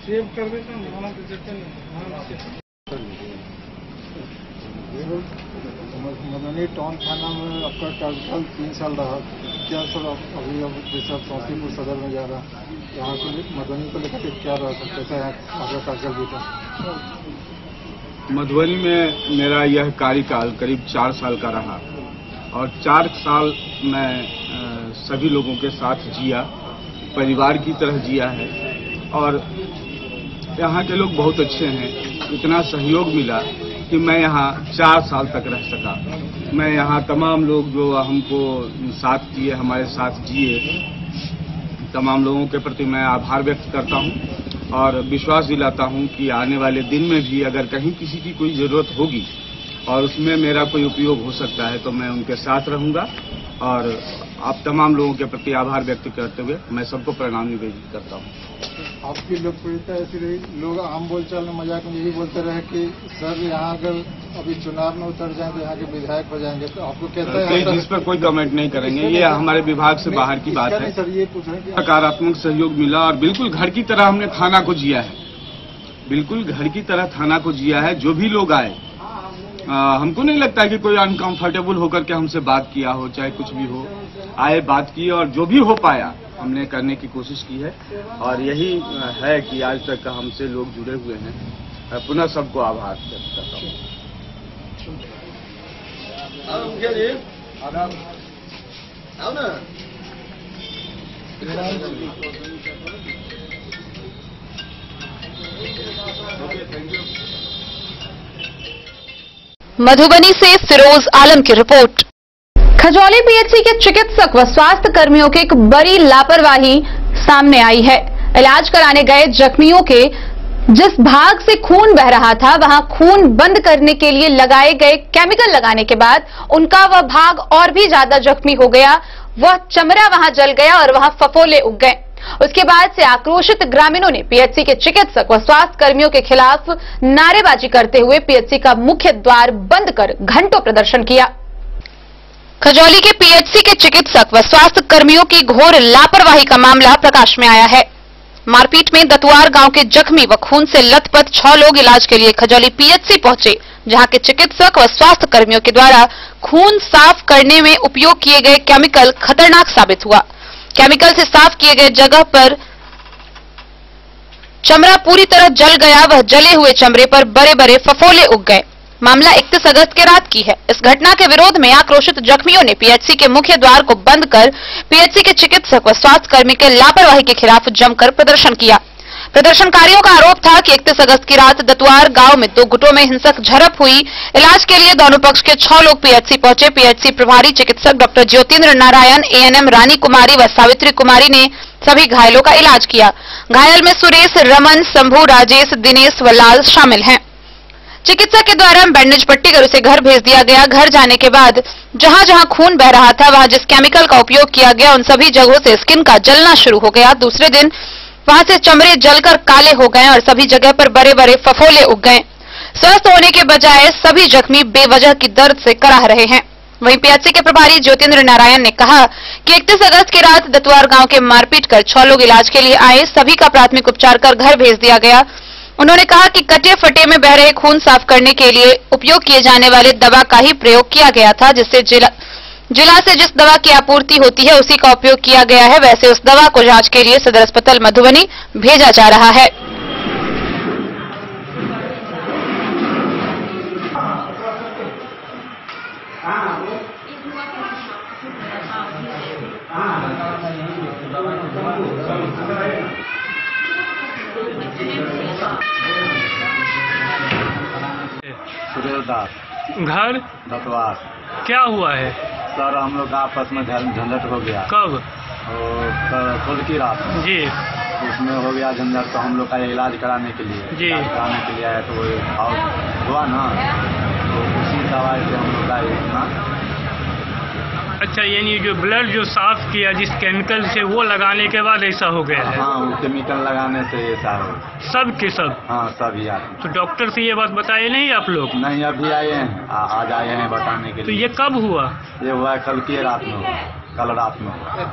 सेव कर देता हूँ मदनी टाउन थाना में आपका कार्यकाल 3 साल रहा। क्या सर अभी जैसे आप समस्तीपुर सदर में जा रहा यहाँ को मधुबनी को लेकर क्या रहा सर, कैसा है आपका कार्यकाल बीता? मधुबनी में मेरा यह कार्यकाल करीब 4 साल का रहा और 4 साल मैं सभी लोगों के साथ जिया, परिवार की तरह जिया है और यहाँ के लोग बहुत अच्छे हैं। इतना सहयोग मिला कि मैं यहाँ 4 साल तक रह सका। मैं यहाँ तमाम लोग जो हमको साथ किए, हमारे साथ जिए, तमाम लोगों के प्रति मैं आभार व्यक्त करता हूँ और विश्वास दिलाता हूँ कि आने वाले दिन में भी अगर कहीं किसी की कोई ज़रूरत होगी और उसमें मेरा कोई उपयोग हो सकता है तो मैं उनके साथ रहूँगा। और आप तमाम लोगों के प्रति आभार व्यक्त करते हुए मैं सबको प्रणाम निवेदित करता हूँ। आपकी लोकप्रियता ऐसी रही, लोग आम बोलचाल में मजाक में यही बोलते रहे कि सर यहाँ अगर अभी चुनाव में उतर जाए तो यहाँ के विधायक हो जाएंगे, तो आपको कहता है इस पर कोई कमेंट नहीं करेंगे, ये हमारे विभाग से बाहर की बात है। सर ये पूछ रहे हैं सकारात्मक सहयोग मिला और बिल्कुल घर की तरह हमने थाना को जिया है, बिल्कुल घर की तरह थाना को जिया है। जो भी लोग आए हमको नहीं लगता कि कोई अनकंफर्टेबल होकर के हमसे बात किया हो, चाहे कुछ भी हो, आए बात की और जो भी हो पाया हमने करने की कोशिश की है और यही है कि आज तक हमसे लोग जुड़े हुए हैं। पुनः सबको आभार व्यक्त करता हूँ। मधुबनी से फिरोज आलम की रिपोर्ट। खजौली पीएचसी के चिकित्सक व स्वास्थ्य कर्मियों की एक बड़ी लापरवाही सामने आई है। इलाज कराने गए जख्मियों के जिस भाग से खून बह रहा था वहां खून बंद करने के लिए लगाए गए केमिकल लगाने के बाद उनका वह भाग और भी ज्यादा जख्मी हो गया। वह चमड़ा वहां जल गया और वहां फफोले उग गए। उसके बाद से आक्रोशित ग्रामीणों ने पीएचसी के चिकित्सक व स्वास्थ्य कर्मियों के खिलाफ नारेबाजी करते हुए पीएचसी का मुख्य द्वार बंद कर घंटों प्रदर्शन किया। खजौली के पीएचसी के चिकित्सक व स्वास्थ्य कर्मियों की घोर लापरवाही का मामला प्रकाश में आया है। मारपीट में दतुआर गांव के जख्मी व खून से लथपथ 6 लोग इलाज के लिए खजौली पीएचसी पहुंचे, जहां के चिकित्सक व स्वास्थ्य कर्मियों के द्वारा खून साफ करने में उपयोग किए गए केमिकल खतरनाक साबित हुआ। केमिकल से साफ किए गए जगह पर चमड़ा पूरी तरह जल गया। वह जले हुए चमड़े पर बड़े बड़े फफोले उग गए। मामला 31 अगस्त के रात की है। इस घटना के विरोध में आक्रोशित जख्मियों ने पीएचसी के मुख्य द्वार को बंद कर पीएचसी के चिकित्सक व स्वास्थ्य कर्मी के लापरवाही के खिलाफ जमकर प्रदर्शन किया। प्रदर्शनकारियों का आरोप था कि 31 अगस्त की रात दतवार गांव में 2 गुटों में हिंसक झड़प हुई। इलाज के लिए दोनों पक्ष के 6 लोग पीएचसी पहुंचे। पीएचसी प्रभारी चिकित्सक डॉक्टर ज्योतिन्द्र नारायण, एएनएम रानी कुमारी व सावित्री कुमारी ने सभी घायलों का इलाज किया। घायल में सुरेश, रमन, शंभू, राजेश, दिनेश व लाल शामिल हैं। चिकित्सक के द्वारा बैंडेज पट्टी कर उसे घर भेज दिया गया। घर जाने के बाद जहां जहां खून बह रहा था, वहां जिस केमिकल का उपयोग किया गया, उन सभी जगहों से स्किन का जलना शुरू हो गया। दूसरे दिन वहां से चमड़े जलकर काले हो गए और सभी जगह पर बड़े बड़े फफोले उग गए। स्वस्थ होने के बजाय सभी जख्मी बेवजह की दर्द से कराह रहे हैं। वहीं पीएचसी के प्रभारी ज्योतिन्द्र नारायण ने कहा कि 31 अगस्त की रात दतवार गांव के मारपीट कर 6 लोग इलाज के लिए आए। सभी का प्राथमिक उपचार कर घर भेज दिया गया। उन्होंने कहा कि कटे फटे में बह रहे खून साफ करने के लिए उपयोग किए जाने वाले दवा का ही प्रयोग किया गया था, जिससे जिला से जिस दवा की आपूर्ति होती है उसी का उपयोग किया गया है। वैसे उस दवा को जांच के लिए सदर अस्पताल मधुबनी भेजा जा रहा है। घर दतवार। क्या हुआ है सर? हम लोग आपस में झंझट हो गया। कब? कल की रात जी। उसमें हो गया झंझट, तो हम लोग का इलाज कराने के लिए जी कराने के लिए आया, तो वो घाव हुआ ना, तो उसी दवाई से हम लोग का इतना। अच्छा, यानी जो ब्लड जो साफ किया जिस केमिकल से, वो लगाने के बाद ऐसा हो गया है? हाँ, वो केमिकल लगाने से ऐसा हो। सब के सब? हाँ, सभी आदमी। तो डॉक्टर से ये बात बताए नहीं आप लोग? नहीं, अभी आए हैं, आज आए हैं बताने के लिए। तो ये कब हुआ? ये हुआ कल की रात में हुआ। कल रात में हुआ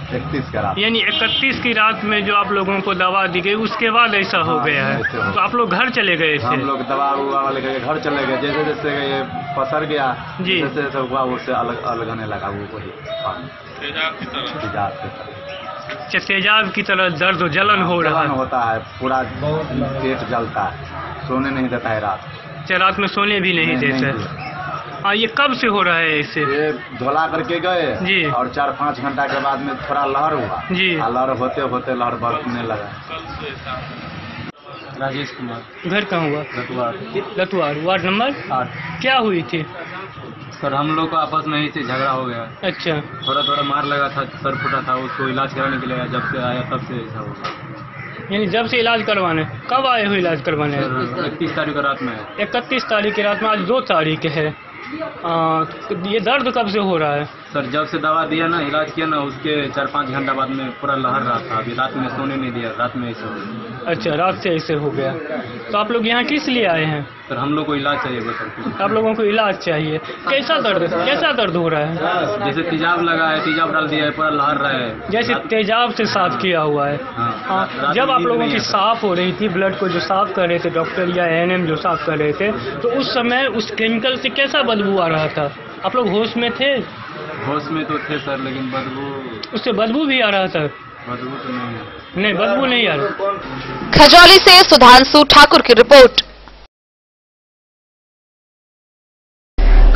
31 का रात। यानी 31 की रात में जो आप लोगों को दवा दी गई उसके बाद ऐसा हो गया है? तो आप लोग घर चले गए थे? हम लोग दवा वाले घर चले गए। जैसे जैसे ये पसर गया जी, जैसे जैसे हुआ उससे अलगने लगा वो तेजाब की तरह दर्द और जलन हो रहा है? होता है, पूरा पेट जलता है, सोने नहीं देता है रात। रात में सोने भी नहीं देते। हाँ, ये कब से हो रहा है ऐसे? ये धोला करके गए जी, और 4-5 घंटा के बाद में थोड़ा लहर हुआ जी। लहर होते होते लहर बढ़ने लगा। राजेश कुमार। घर कहाँ हुआ? दतवार। Ward number 8। क्या हुई थी सर? हम लोग को आपस में ही झगड़ा हो गया। अच्छा। थोड़ा मार लगा था, सर फूटा था, उसको इलाज कराने के लिए आया। जब से आया तब से ऐसा हुआ। यानी जब से इलाज करवाने? कब आए हो इलाज करवाने? 31 तारीख रात में। 31 तारीख की रात में। आज 2 तारीख है। ये दर्द कब से हो रहा है? सर, जब से दवा दिया ना, इलाज किया ना, उसके 4-5 घंटा बाद में पूरा लहर रहा था। अभी रात में सोने नहीं दिया, रात में ऐसे हो गया। अच्छा, रात से ऐसे हो गया। तो आप लोग यहाँ किस लिए आए हैं? सर, हम लोग को इलाज चाहिए सर। आप लोगों को इलाज चाहिए? कैसा दर्द हो रहा है? जैसे तेजाब लगा है, तेजाब डाल दिया है, पूरा लहर रहा है। जैसे तेजाब से साफ किया हुआ है? हाँ। जब आप लोगों की साफ हो रही थी, ब्लड को जो साफ कर रहे थे डॉक्टर या एएनएम जो साफ कर रहे थे, तो उस समय उस केमिकल से कैसा बदबू आ रहा था? आप लोग होश में थे? होश में तो थे सर, लेकिन उससे बदबू भी आ रहा था? बदबू तो नहीं, बदबू नहीं आ रहा। खजौली से सुधांशु ठाकुर की रिपोर्ट।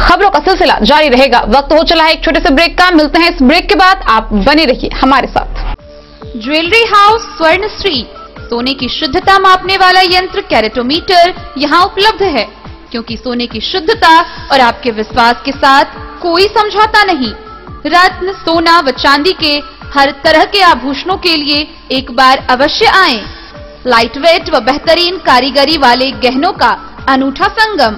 खबरों का सिलसिला जारी रहेगा। वक्त हो चला है एक छोटे से ब्रेक का। मिलते हैं इस ब्रेक के बाद, आप बने रहिए हमारे साथ। ज्वेलरी हाउस स्वर्णश्री, सोने की शुद्धता मापने वाला यंत्र कैरेटोमीटर यहाँ उपलब्ध है, क्योंकि सोने की शुद्धता और आपके विश्वास के साथ कोई समझौता नहीं। रत्न, सोना व चांदी के हर तरह के आभूषणों के लिए एक बार अवश्य आएं। लाइट वेट व बेहतरीन कारीगरी वाले गहनों का अनूठा संगम।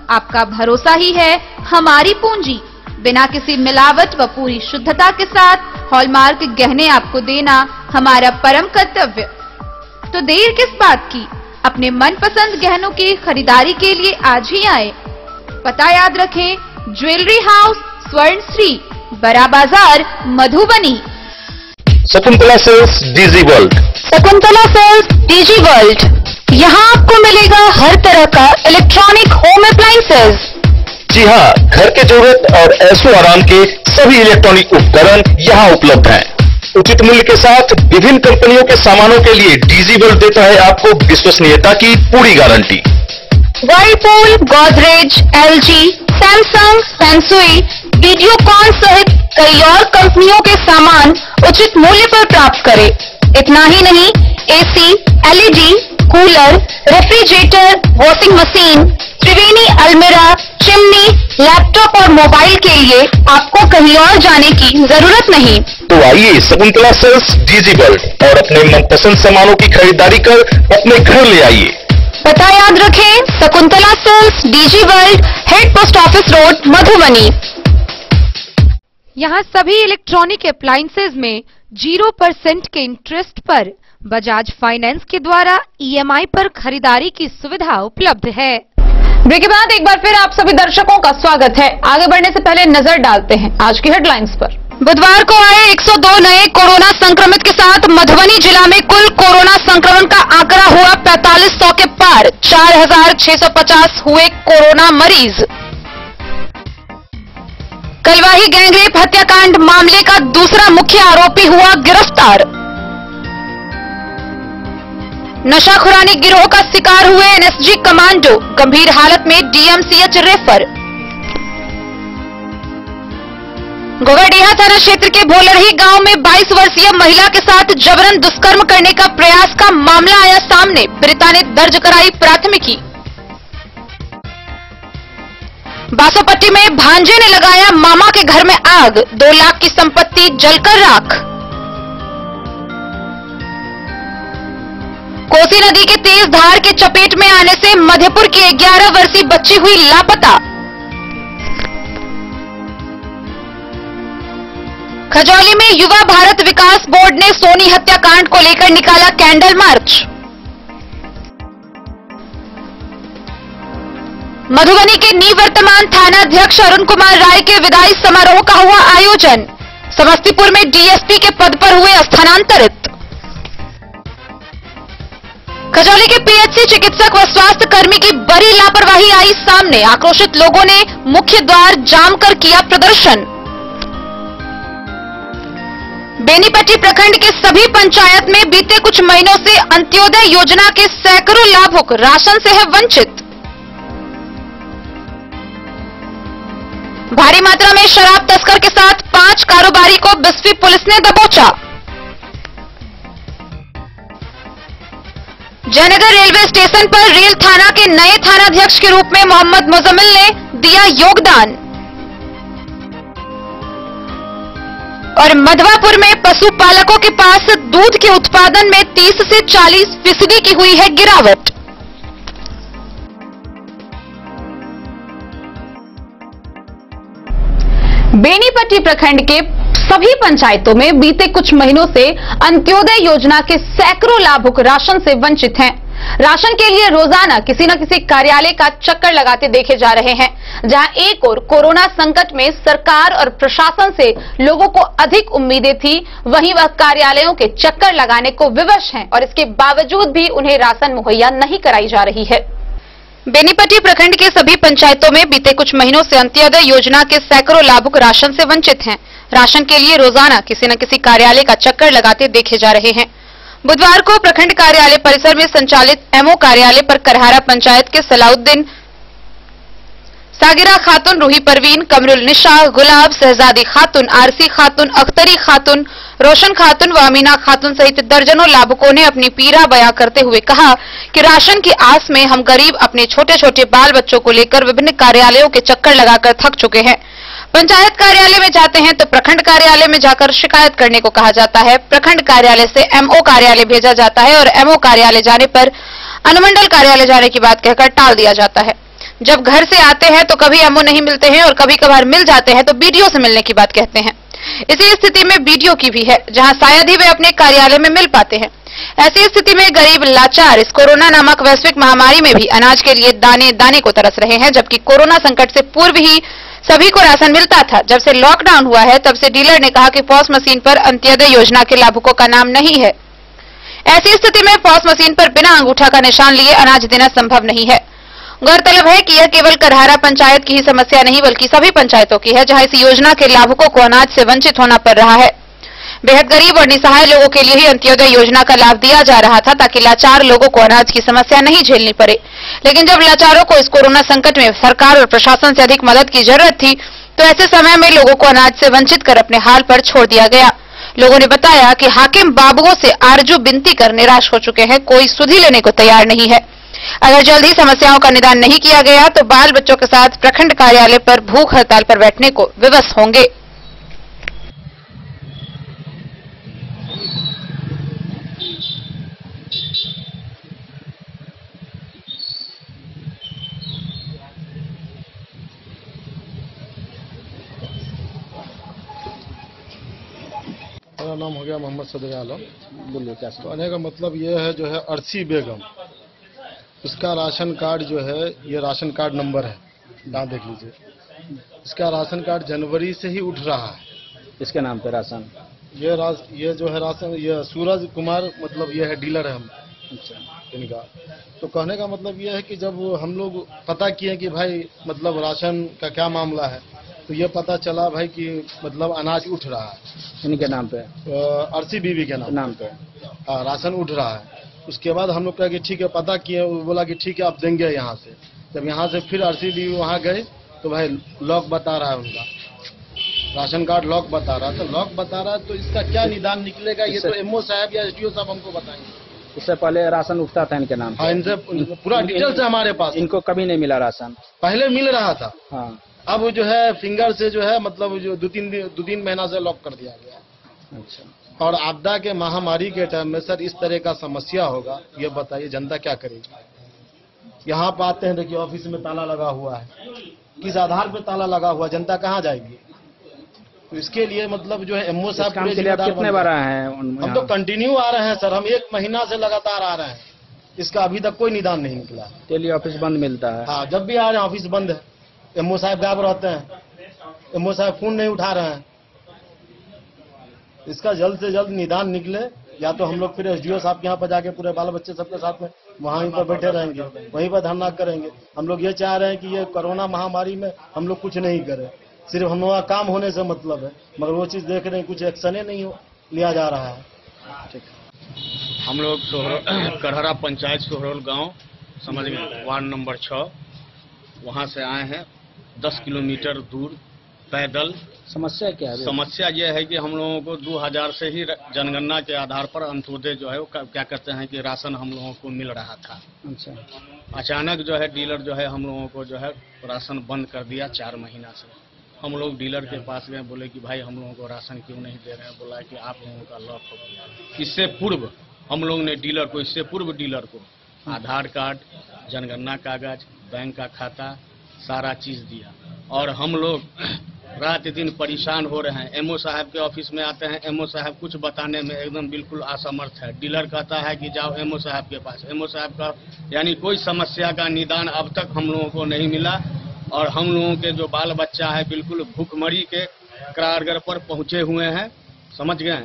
आपका भरोसा ही है हमारी पूंजी। बिना किसी मिलावट व पूरी शुद्धता के साथ हॉलमार्क गहने आपको देना हमारा परम कर्तव्य। तो देर किस बात की, अपने मनपसंद गहनों की खरीदारी के लिए आज ही आए। पता याद रखें, jewellery house Swarnashree, Bada Bazar, Madhubani. Shakuntala sales DG world. Shakuntala sales DG world, यहाँ आपको मिलेगा हर तरह का इलेक्ट्रॉनिक होम अप्लायंसेज। जी हाँ, घर के जरूरत और ऐशो आराम के सभी इलेक्ट्रॉनिक उपकरण यहाँ उपलब्ध हैं। उचित मूल्य के साथ विभिन्न कंपनियों के सामानों के लिए डीजी वर्ल्ड देता है आपको विश्वसनीयता की पूरी गारंटी। Whirlpool, Godrej, LG, Samsung, Sansui, Videocon सहित कई और कंपनियों के सामान उचित मूल्य पर प्राप्त करें। इतना ही नहीं, AC, LED, cooler, refrigerator, washing machine, Triveni अलमीरा, चिमनी, लैपटॉप और मोबाइल के लिए आपको कहीं और जाने की जरूरत नहीं। तो आइए शकुंतला सेल्स डीजी वर्ल्ड और अपने मनपसंद सामानों की खरीदारी कर अपने घर ले आइए। पता याद रखें, Shakuntala sales DG world, head post office road, Madhubani. यहाँ सभी इलेक्ट्रॉनिक अप्लायंसेज में 0% के इंटरेस्ट पर बजाज फाइनेंस के द्वारा ईएमआई पर खरीदारी की सुविधा उपलब्ध है। ब्रेक के बाद एक बार फिर आप सभी दर्शकों का स्वागत है। आगे बढ़ने से पहले नजर डालते हैं आज की हेडलाइंस पर। बुधवार को आए 102 नए कोरोना संक्रमित के साथ मधुबनी जिला में कुल कोरोना संक्रमण का आंकड़ा हुआ 4500 के पार। 4650 हुए कोरोना मरीज। कलवाही गैंगरेप हत्याकांड मामले का दूसरा मुख्य आरोपी हुआ गिरफ्तार। नशाखुरानी गिरोह का शिकार हुए एनएसजी कमांडो, गंभीर हालत में डीएमसीएच रेफर। गोगाडीहा थाना क्षेत्र के भोलरही गांव में 22 वर्षीय महिला के साथ जबरन दुष्कर्म करने का प्रयास का मामला आया सामने। पीड़िता ने दर्ज कराई प्राथमिकी। बासोपट्टी में भांजे ने लगाया मामा के घर में आग, 2 लाख की संपत्ति जलकर राख। कोसी नदी के तेज धार के चपेट में आने से मधेपुर की 11 वर्षीय बच्ची हुई लापता। खजौली में युवा भारत विकास बोर्ड ने सोनी हत्याकांड को लेकर निकाला कैंडल मार्च। मधुबनी के निवर्तमान थानाध्यक्ष अरुण कुमार राय के विदाई समारोह का हुआ आयोजन। समस्तीपुर में डीएसपी के पद पर हुए स्थानांतरित। खजौली के पीएचसी चिकित्सक व स्वास्थ्य कर्मी की बड़ी लापरवाही आई सामने। आक्रोशित लोगों ने मुख्य द्वार जाम कर किया प्रदर्शन। बेनीपट्टी प्रखंड के सभी पंचायत में बीते कुछ महीनों से अंत्योदय योजना के सैकड़ों लाभुक राशन से है वंचित। भारी मात्रा में शराब तस्कर के साथ 5 कारोबारी को बिस्फी पुलिस ने दबोचा। जयनगर रेलवे स्टेशन पर रेल थाना के नए थानाध्यक्ष के रूप में मोहम्मद मुजम्मिल ने दिया योगदान। और मधवापुर में पशुपालकों के पास दूध के उत्पादन में 30 से 40% की हुई है गिरावट। बेनीपट्टी प्रखंड के सभी पंचायतों में बीते कुछ महीनों से अंत्योदय योजना के सैकड़ों लाभुक राशन से वंचित हैं। राशन के लिए रोजाना किसी न किसी कार्यालय का चक्कर लगाते देखे जा रहे हैं। जहां एक ओर कोरोना संकट में सरकार और प्रशासन से लोगों को अधिक उम्मीदें थी, वहीं वह कार्यालयों के चक्कर लगाने को विवश हैं और इसके बावजूद भी उन्हें राशन मुहैया नहीं कराई जा रही है। बेनीपट्टी प्रखंड के सभी पंचायतों में बीते कुछ महीनों से अंत्योदय योजना के सैकड़ों लाभुक राशन से वंचित हैं। राशन के लिए रोजाना किसी न किसी कार्यालय का चक्कर लगाते देखे जा रहे हैं। बुधवार को प्रखंड कार्यालय परिसर में संचालित एमओ कार्यालय पर करहारा पंचायत के सलाउद्दीन, सागिरा खातून, रूही परवीन, कमरुल निशा, गुलाब, शहजादी खातून, आरसी खातून, अख्तरी खातून, रोशन खातून व अमीना खातून सहित दर्जनों लाभुकों ने अपनी पीड़ा बयां करते हुए कहा कि राशन की आस में हम गरीब अपने छोटे छोटे बाल बच्चों को लेकर विभिन्न कार्यालयों के चक्कर लगाकर थक चुके हैं। पंचायत कार्यालय में जाते हैं तो प्रखंड कार्यालय में जाकर शिकायत करने को कहा जाता है। प्रखंड कार्यालय से एमओ कार्यालय भेजा जाता है और एमओ कार्यालय जाने पर अनुमंडल कार्यालय जाने की बात कहकर टाल दिया जाता है। जब घर से आते हैं तो कभी एमओ नहीं मिलते हैं और कभी कभार मिल जाते हैं तो बीडीओ से मिलने की बात कहते हैं। इसी स्थिति में बीडीओ की भी है, जहां शायद ही वे अपने कार्यालय में मिल पाते हैं। ऐसी स्थिति में गरीब लाचार इस कोरोना नामक वैश्विक महामारी में भी अनाज के लिए दाने दाने को तरस रहे हैं, जबकि कोरोना संकट से पूर्व ही सभी को राशन मिलता था। जब से लॉकडाउन हुआ है तब से डीलर ने कहा कि पॉस मशीन पर अंत्योदय योजना के लाभुकों का नाम नहीं है। ऐसी स्थिति में पॉस मशीन पर बिना अंगूठा का निशान लिए अनाज देना संभव नहीं है। गौरतलब है कि यह केवल करहारा पंचायत की ही समस्या नहीं बल्कि सभी पंचायतों की है, जहां इस योजना के लाभुकों को अनाज से वंचित होना पड़ रहा है। बेहद गरीब और निसहाय लोगों के लिए ही अंत्योदय योजना का लाभ दिया जा रहा था ताकि लाचार लोगों को अनाज की समस्या नहीं झेलनी पड़े। लेकिन जब लाचारों को इस कोरोना संकट में सरकार और प्रशासन से अधिक मदद की जरूरत थी तो ऐसे समय में लोगों को अनाज से वंचित कर अपने हाल पर छोड़ दिया गया। लोगों ने बताया कि हाकिम बाबुओं से आरजू विनती कर निराश हो चुके हैं, कोई सुधि लेने को तैयार नहीं है। अगर जल्द ही समस्याओं का निदान नहीं किया गया तो बाल बच्चों के साथ प्रखंड कार्यालय पर भूख हड़ताल पर बैठने को विवश होंगे। मेरा नाम हो गया मोहम्मद सदर आलम। बोलिए क्या कहने का मतलब ये है, जो है अर्सी बेगम, इसका राशन कार्ड जो है ये राशन कार्ड नंबर है, यहाँ देख लीजिए। इसका राशन कार्ड जनवरी से ही उठ रहा है। इसके नाम पे राशन ये जो है राशन, ये सूरज कुमार मतलब ये है डीलर है हम इनका। तो कहने का मतलब ये है कि जब हम लोग पता किए कि भाई मतलब राशन का क्या मामला है, तो ये पता चला भाई कि मतलब अनाज उठ रहा है इनके नाम पे, अर्सी बीबी के नाम पे राशन उठ रहा है। उसके बाद हम लोग कहा कि ठीक है, पता किए, बोला कि ठीक है आप देंगे यहाँ से। जब यहाँ से फिर अर्सी बीबी वहाँ गए तो भाई लॉक बता रहा है, उनका राशन कार्ड लॉक बता रहा है। तो लॉक बता रहा है तो इसका क्या निदान निकलेगा, ये तो एमओ साहब या एसडीओ साहब हमको बताएंगे। उससे पहले राशन उठता था इनके नाम पे? हाँ, इनसे पूरा डिटेल्स है हमारे पास। इनको कभी नहीं मिला राशन? पहले मिल रहा था, हाँ। अब जो है फिंगर से जो है मतलब जो दो तीन महीना से लॉक कर दिया गया। अच्छा। और आपदा के महामारी के टाइम में सर इस तरह का समस्या होगा, ये बताइए जनता क्या करेगी। यहाँ पर आते हैं, देखिए ऑफिस में ताला लगा हुआ है, किस आधार पे ताला लगा हुआ, जनता कहाँ जाएगी। तो इसके लिए मतलब जो है एमओ साहब कितने बार आए हैं? हम तो कंटिन्यू आ रहे हैं सर, हम 1 महीना से लगातार आ रहे हैं, इसका अभी तक कोई निदान नहीं निकला। टेली ऑफिस बंद मिलता है? हाँ, जब भी आ रहे हैं ऑफिस बंद है, एमओ साहब गायब रहते हैं, एमओ साहब फोन नहीं उठा रहे हैं। इसका जल्द से जल्द निदान निकले, या तो हम लोग फिर एसडीओ साहब के यहाँ पर जाके पूरे बाल बच्चे सबके साथ में वहीं पर बैठे रहेंगे, वहीं पर धरना करेंगे। हम लोग ये चाह रहे हैं कि ये कोरोना महामारी में हम लोग कुछ नहीं करें, सिर्फ हम लोग का काम होने से मतलब है, मगर वो चीज देख रहे हैं कुछ एक्शन ही नहीं लिया जा रहा है। हम लोग करहरा पंचायत सोहरौल गांव समझ गए, वार्ड नंबर 6, वहां से आए हैं 10 किलोमीटर दूर पैदल। समस्या क्या है? समस्या ये है कि हम लोगों को 2000 से ही जनगणना के आधार पर अंत्योदय जो है वो क्या कहते हैं कि राशन हम लोगों को मिल रहा था। अच्छा। अचानक जो है डीलर जो है हम लोगों को जो है राशन बंद कर दिया 4 महीना से। हम लोग डीलर के पास गए, बोले कि भाई हम लोगों को राशन क्यों नहीं दे रहे हैं। बोला कि आप लोगों का लॉक हो गया। इससे पूर्व हम लोग ने डीलर को, इससे पूर्व डीलर को आधार कार्ड, जनगणना कागज, बैंक का खाता, सारा चीज दिया। और हम लोग रात दिन परेशान हो रहे हैं। एमओ साहब के ऑफिस में आते हैं, एमओ साहब कुछ बताने में एकदम बिल्कुल असमर्थ है। डीलर कहता है कि जाओ एमओ साहब के पास, एमओ साहब का यानी कोई समस्या का निदान अब तक हम लोगों को नहीं मिला। और हम लोगों के जो बाल बच्चा है बिल्कुल भूखमरी के कारागार पर पहुंचे हुए हैं, समझ गए,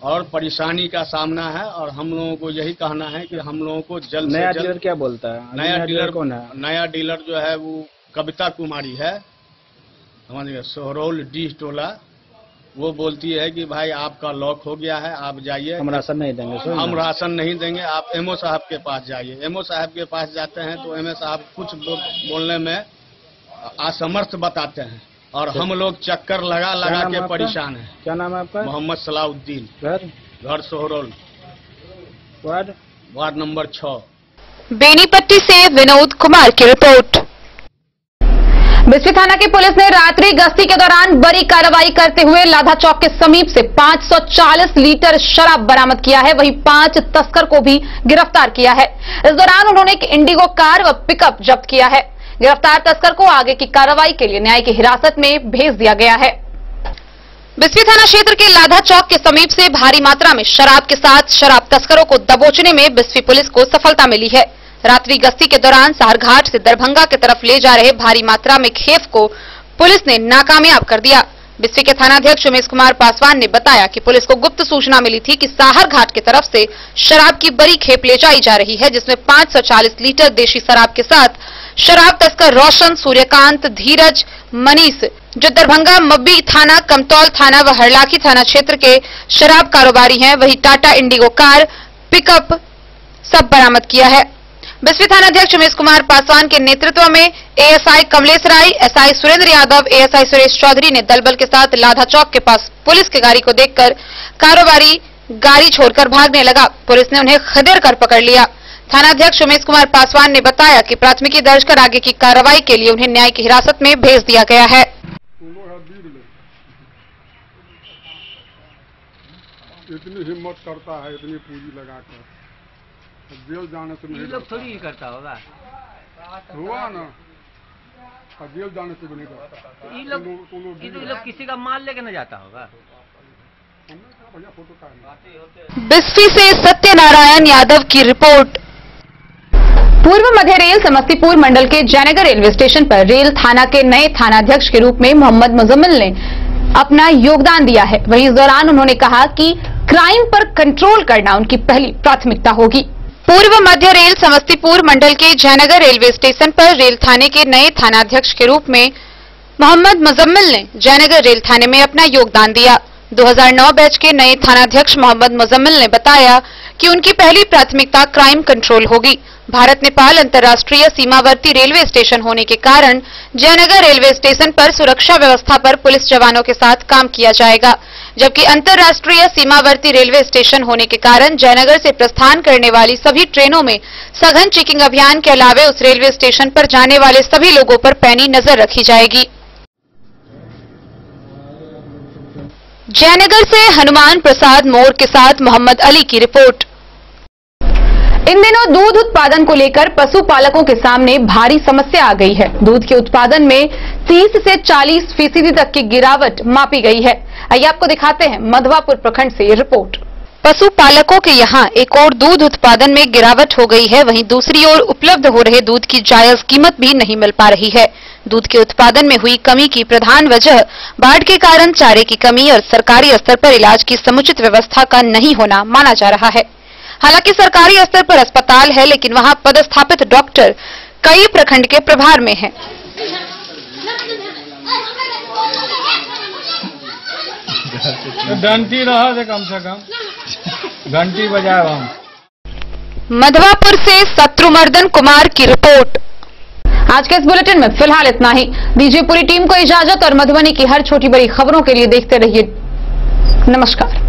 और परेशानी का सामना है। और हम लोगों को यही कहना है कि हम लोगों को जल्द से जल्द। डीलर क्या बोलता है? नया डीलर कौन है? नया डीलर जो है वो कविता कुमारी है, समझ गए, सोहरौल डी टोला। वो बोलती है कि भाई आपका लॉक हो गया है, आप जाइए, हम राशन नहीं देंगे। हम राशन नहीं देंगे, आप एमओ साहब के पास जाइए। एमओ साहब के पास जाते हैं तो एमओ साहब कुछ बोलने में असमर्थ बताते हैं। और हम लोग चक्कर लगा के परेशान हैं। क्या नाम है आपका? मोहम्मद सलाउद्दीन। घर सोहरौल, वार्ड नंबर 6। बेनीपट्टी से विनोद कुमार की रिपोर्ट। बिस्फी थाना की पुलिस ने रात्रि गश्ती के दौरान बड़ी कार्रवाई करते हुए लाधा चौक के समीप से 540 लीटर शराब बरामद किया है। वहीं 5 तस्कर को भी गिरफ्तार किया है। इस दौरान उन्होंने एक इंडिगो कार व पिकअप जब्त किया है। गिरफ्तार तस्कर को आगे की कार्रवाई के लिए न्यायिक हिरासत में भेज दिया गया है। बिस्फी थाना क्षेत्र के लाधा चौक के समीप से भारी मात्रा में शराब के साथ शराब तस्करों को दबोचने में बिस्फी पुलिस को सफलता मिली है। रात्रि गश्ती के दौरान सारघाट से दरभंगा की तरफ ले जा रहे भारी मात्रा में खेप को पुलिस ने नाकामयाब कर दिया। बिस्फी के थानाध्यक्ष उमेश कुमार पासवान ने बताया कि पुलिस को गुप्त सूचना मिली थी कि साहर घाट की तरफ से शराब की बड़ी खेप ले जाई जा रही है, जिसमें 540 लीटर देशी शराब के साथ शराब तस्कर रोशन, सूर्यकांत, धीरज, मनीष, जो दरभंगा मब्बी थाना, कमतौल थाना व हरलाखी थाना क्षेत्र के शराब कारोबारी हैं, वही टाटा इंडिगो कार, पिकअप सब बरामद किया है। बिस्फी थानाध्यक्ष उमेश कुमार पासवान के नेतृत्व में एएसआई कमलेश राय, एसआई सुरेंद्र यादव, एएसआई सुरेश चौधरी ने दल बल के साथ लाधा चौक के पास पुलिस की गाड़ी को देखकर कारोबारी गाड़ी छोड़कर भागने लगा। पुलिस ने उन्हें खदेड़ कर पकड़ लिया। थानाध्यक्ष उमेश कुमार पासवान ने बताया कि प्राथमिकी दर्ज कर आगे की कार्रवाई के लिए उन्हें न्यायिक हिरासत में भेज दिया गया है। इतनी हिम्मत करता है, इतनी पूंजी लगाकर जेल जाने से नहीं लोग थोड़ी ही करता होगा, हुआ ना, जेल जाने से भी नहीं करता। ये लोग किसी का माल लेके न जाता होगा। बिस्फी से सत्यनारायण यादव की रिपोर्ट। पूर्व मध्य रेल समस्तीपुर मंडल के जयनगर रेलवे स्टेशन पर रेल थाना के नए थानाध्यक्ष के रूप में मोहम्मद मुजम्मिल ने अपना योगदान दिया है। वहीं इस दौरान उन्होंने कहा कि क्राइम पर कंट्रोल करना उनकी पहली प्राथमिकता होगी। पूर्व मध्य रेल समस्तीपुर मंडल के जयनगर रेलवे स्टेशन पर रेल थाने के नए थानाध्यक्ष के रूप में मोहम्मद मुजम्मिल ने जयनगर रेल थाने में अपना योगदान दिया। 2009 बैच के नए थानाध्यक्ष मोहम्मद मुजम्मिल ने बताया कि उनकी पहली प्राथमिकता क्राइम कंट्रोल होगी। भारत नेपाल अंतर्राष्ट्रीय सीमावर्ती रेलवे स्टेशन होने के कारण जयनगर रेलवे स्टेशन पर सुरक्षा व्यवस्था पर पुलिस जवानों के साथ काम किया जाएगा, जबकि अंतर्राष्ट्रीय सीमावर्ती रेलवे स्टेशन होने के कारण जयनगर से प्रस्थान करने वाली सभी ट्रेनों में सघन चेकिंग अभियान के अलावे उस रेलवे स्टेशन पर जाने वाले सभी लोगों पर पैनी नजर रखी जाएगी। जयनगर से हनुमान प्रसाद मोर के साथ मोहम्मद अली की रिपोर्ट। इन दिनों दूध उत्पादन को लेकर पशुपालकों के सामने भारी समस्या आ गई है। दूध के उत्पादन में 30 से 40% तक की गिरावट मापी गई है। आइए आपको दिखाते हैं मधवापुर प्रखंड से ये रिपोर्ट। पशुपालकों के यहाँ एक और दूध उत्पादन में गिरावट हो गई है, वहीं दूसरी ओर उपलब्ध हो रहे दूध की जायज कीमत भी नहीं मिल पा रही है। दूध के उत्पादन में हुई कमी की प्रधान वजह बाढ़ के कारण चारे की कमी और सरकारी स्तर पर इलाज की समुचित व्यवस्था का नहीं होना माना जा रहा है। हालांकि सरकारी स्तर पर अस्पताल है, लेकिन वहां पदस्थापित डॉक्टर कई प्रखंड के प्रभार में हैं। घंटी रहा थे कम से कम, घंटी बजाए हम। मधवापुर से शत्रुमर्दन कुमार की रिपोर्ट। आज के इस बुलेटिन में फिलहाल इतना ही। दीजिए पूरी टीम को इजाजत और मधुबनी की हर छोटी बड़ी खबरों के लिए देखते रहिए। नमस्कार।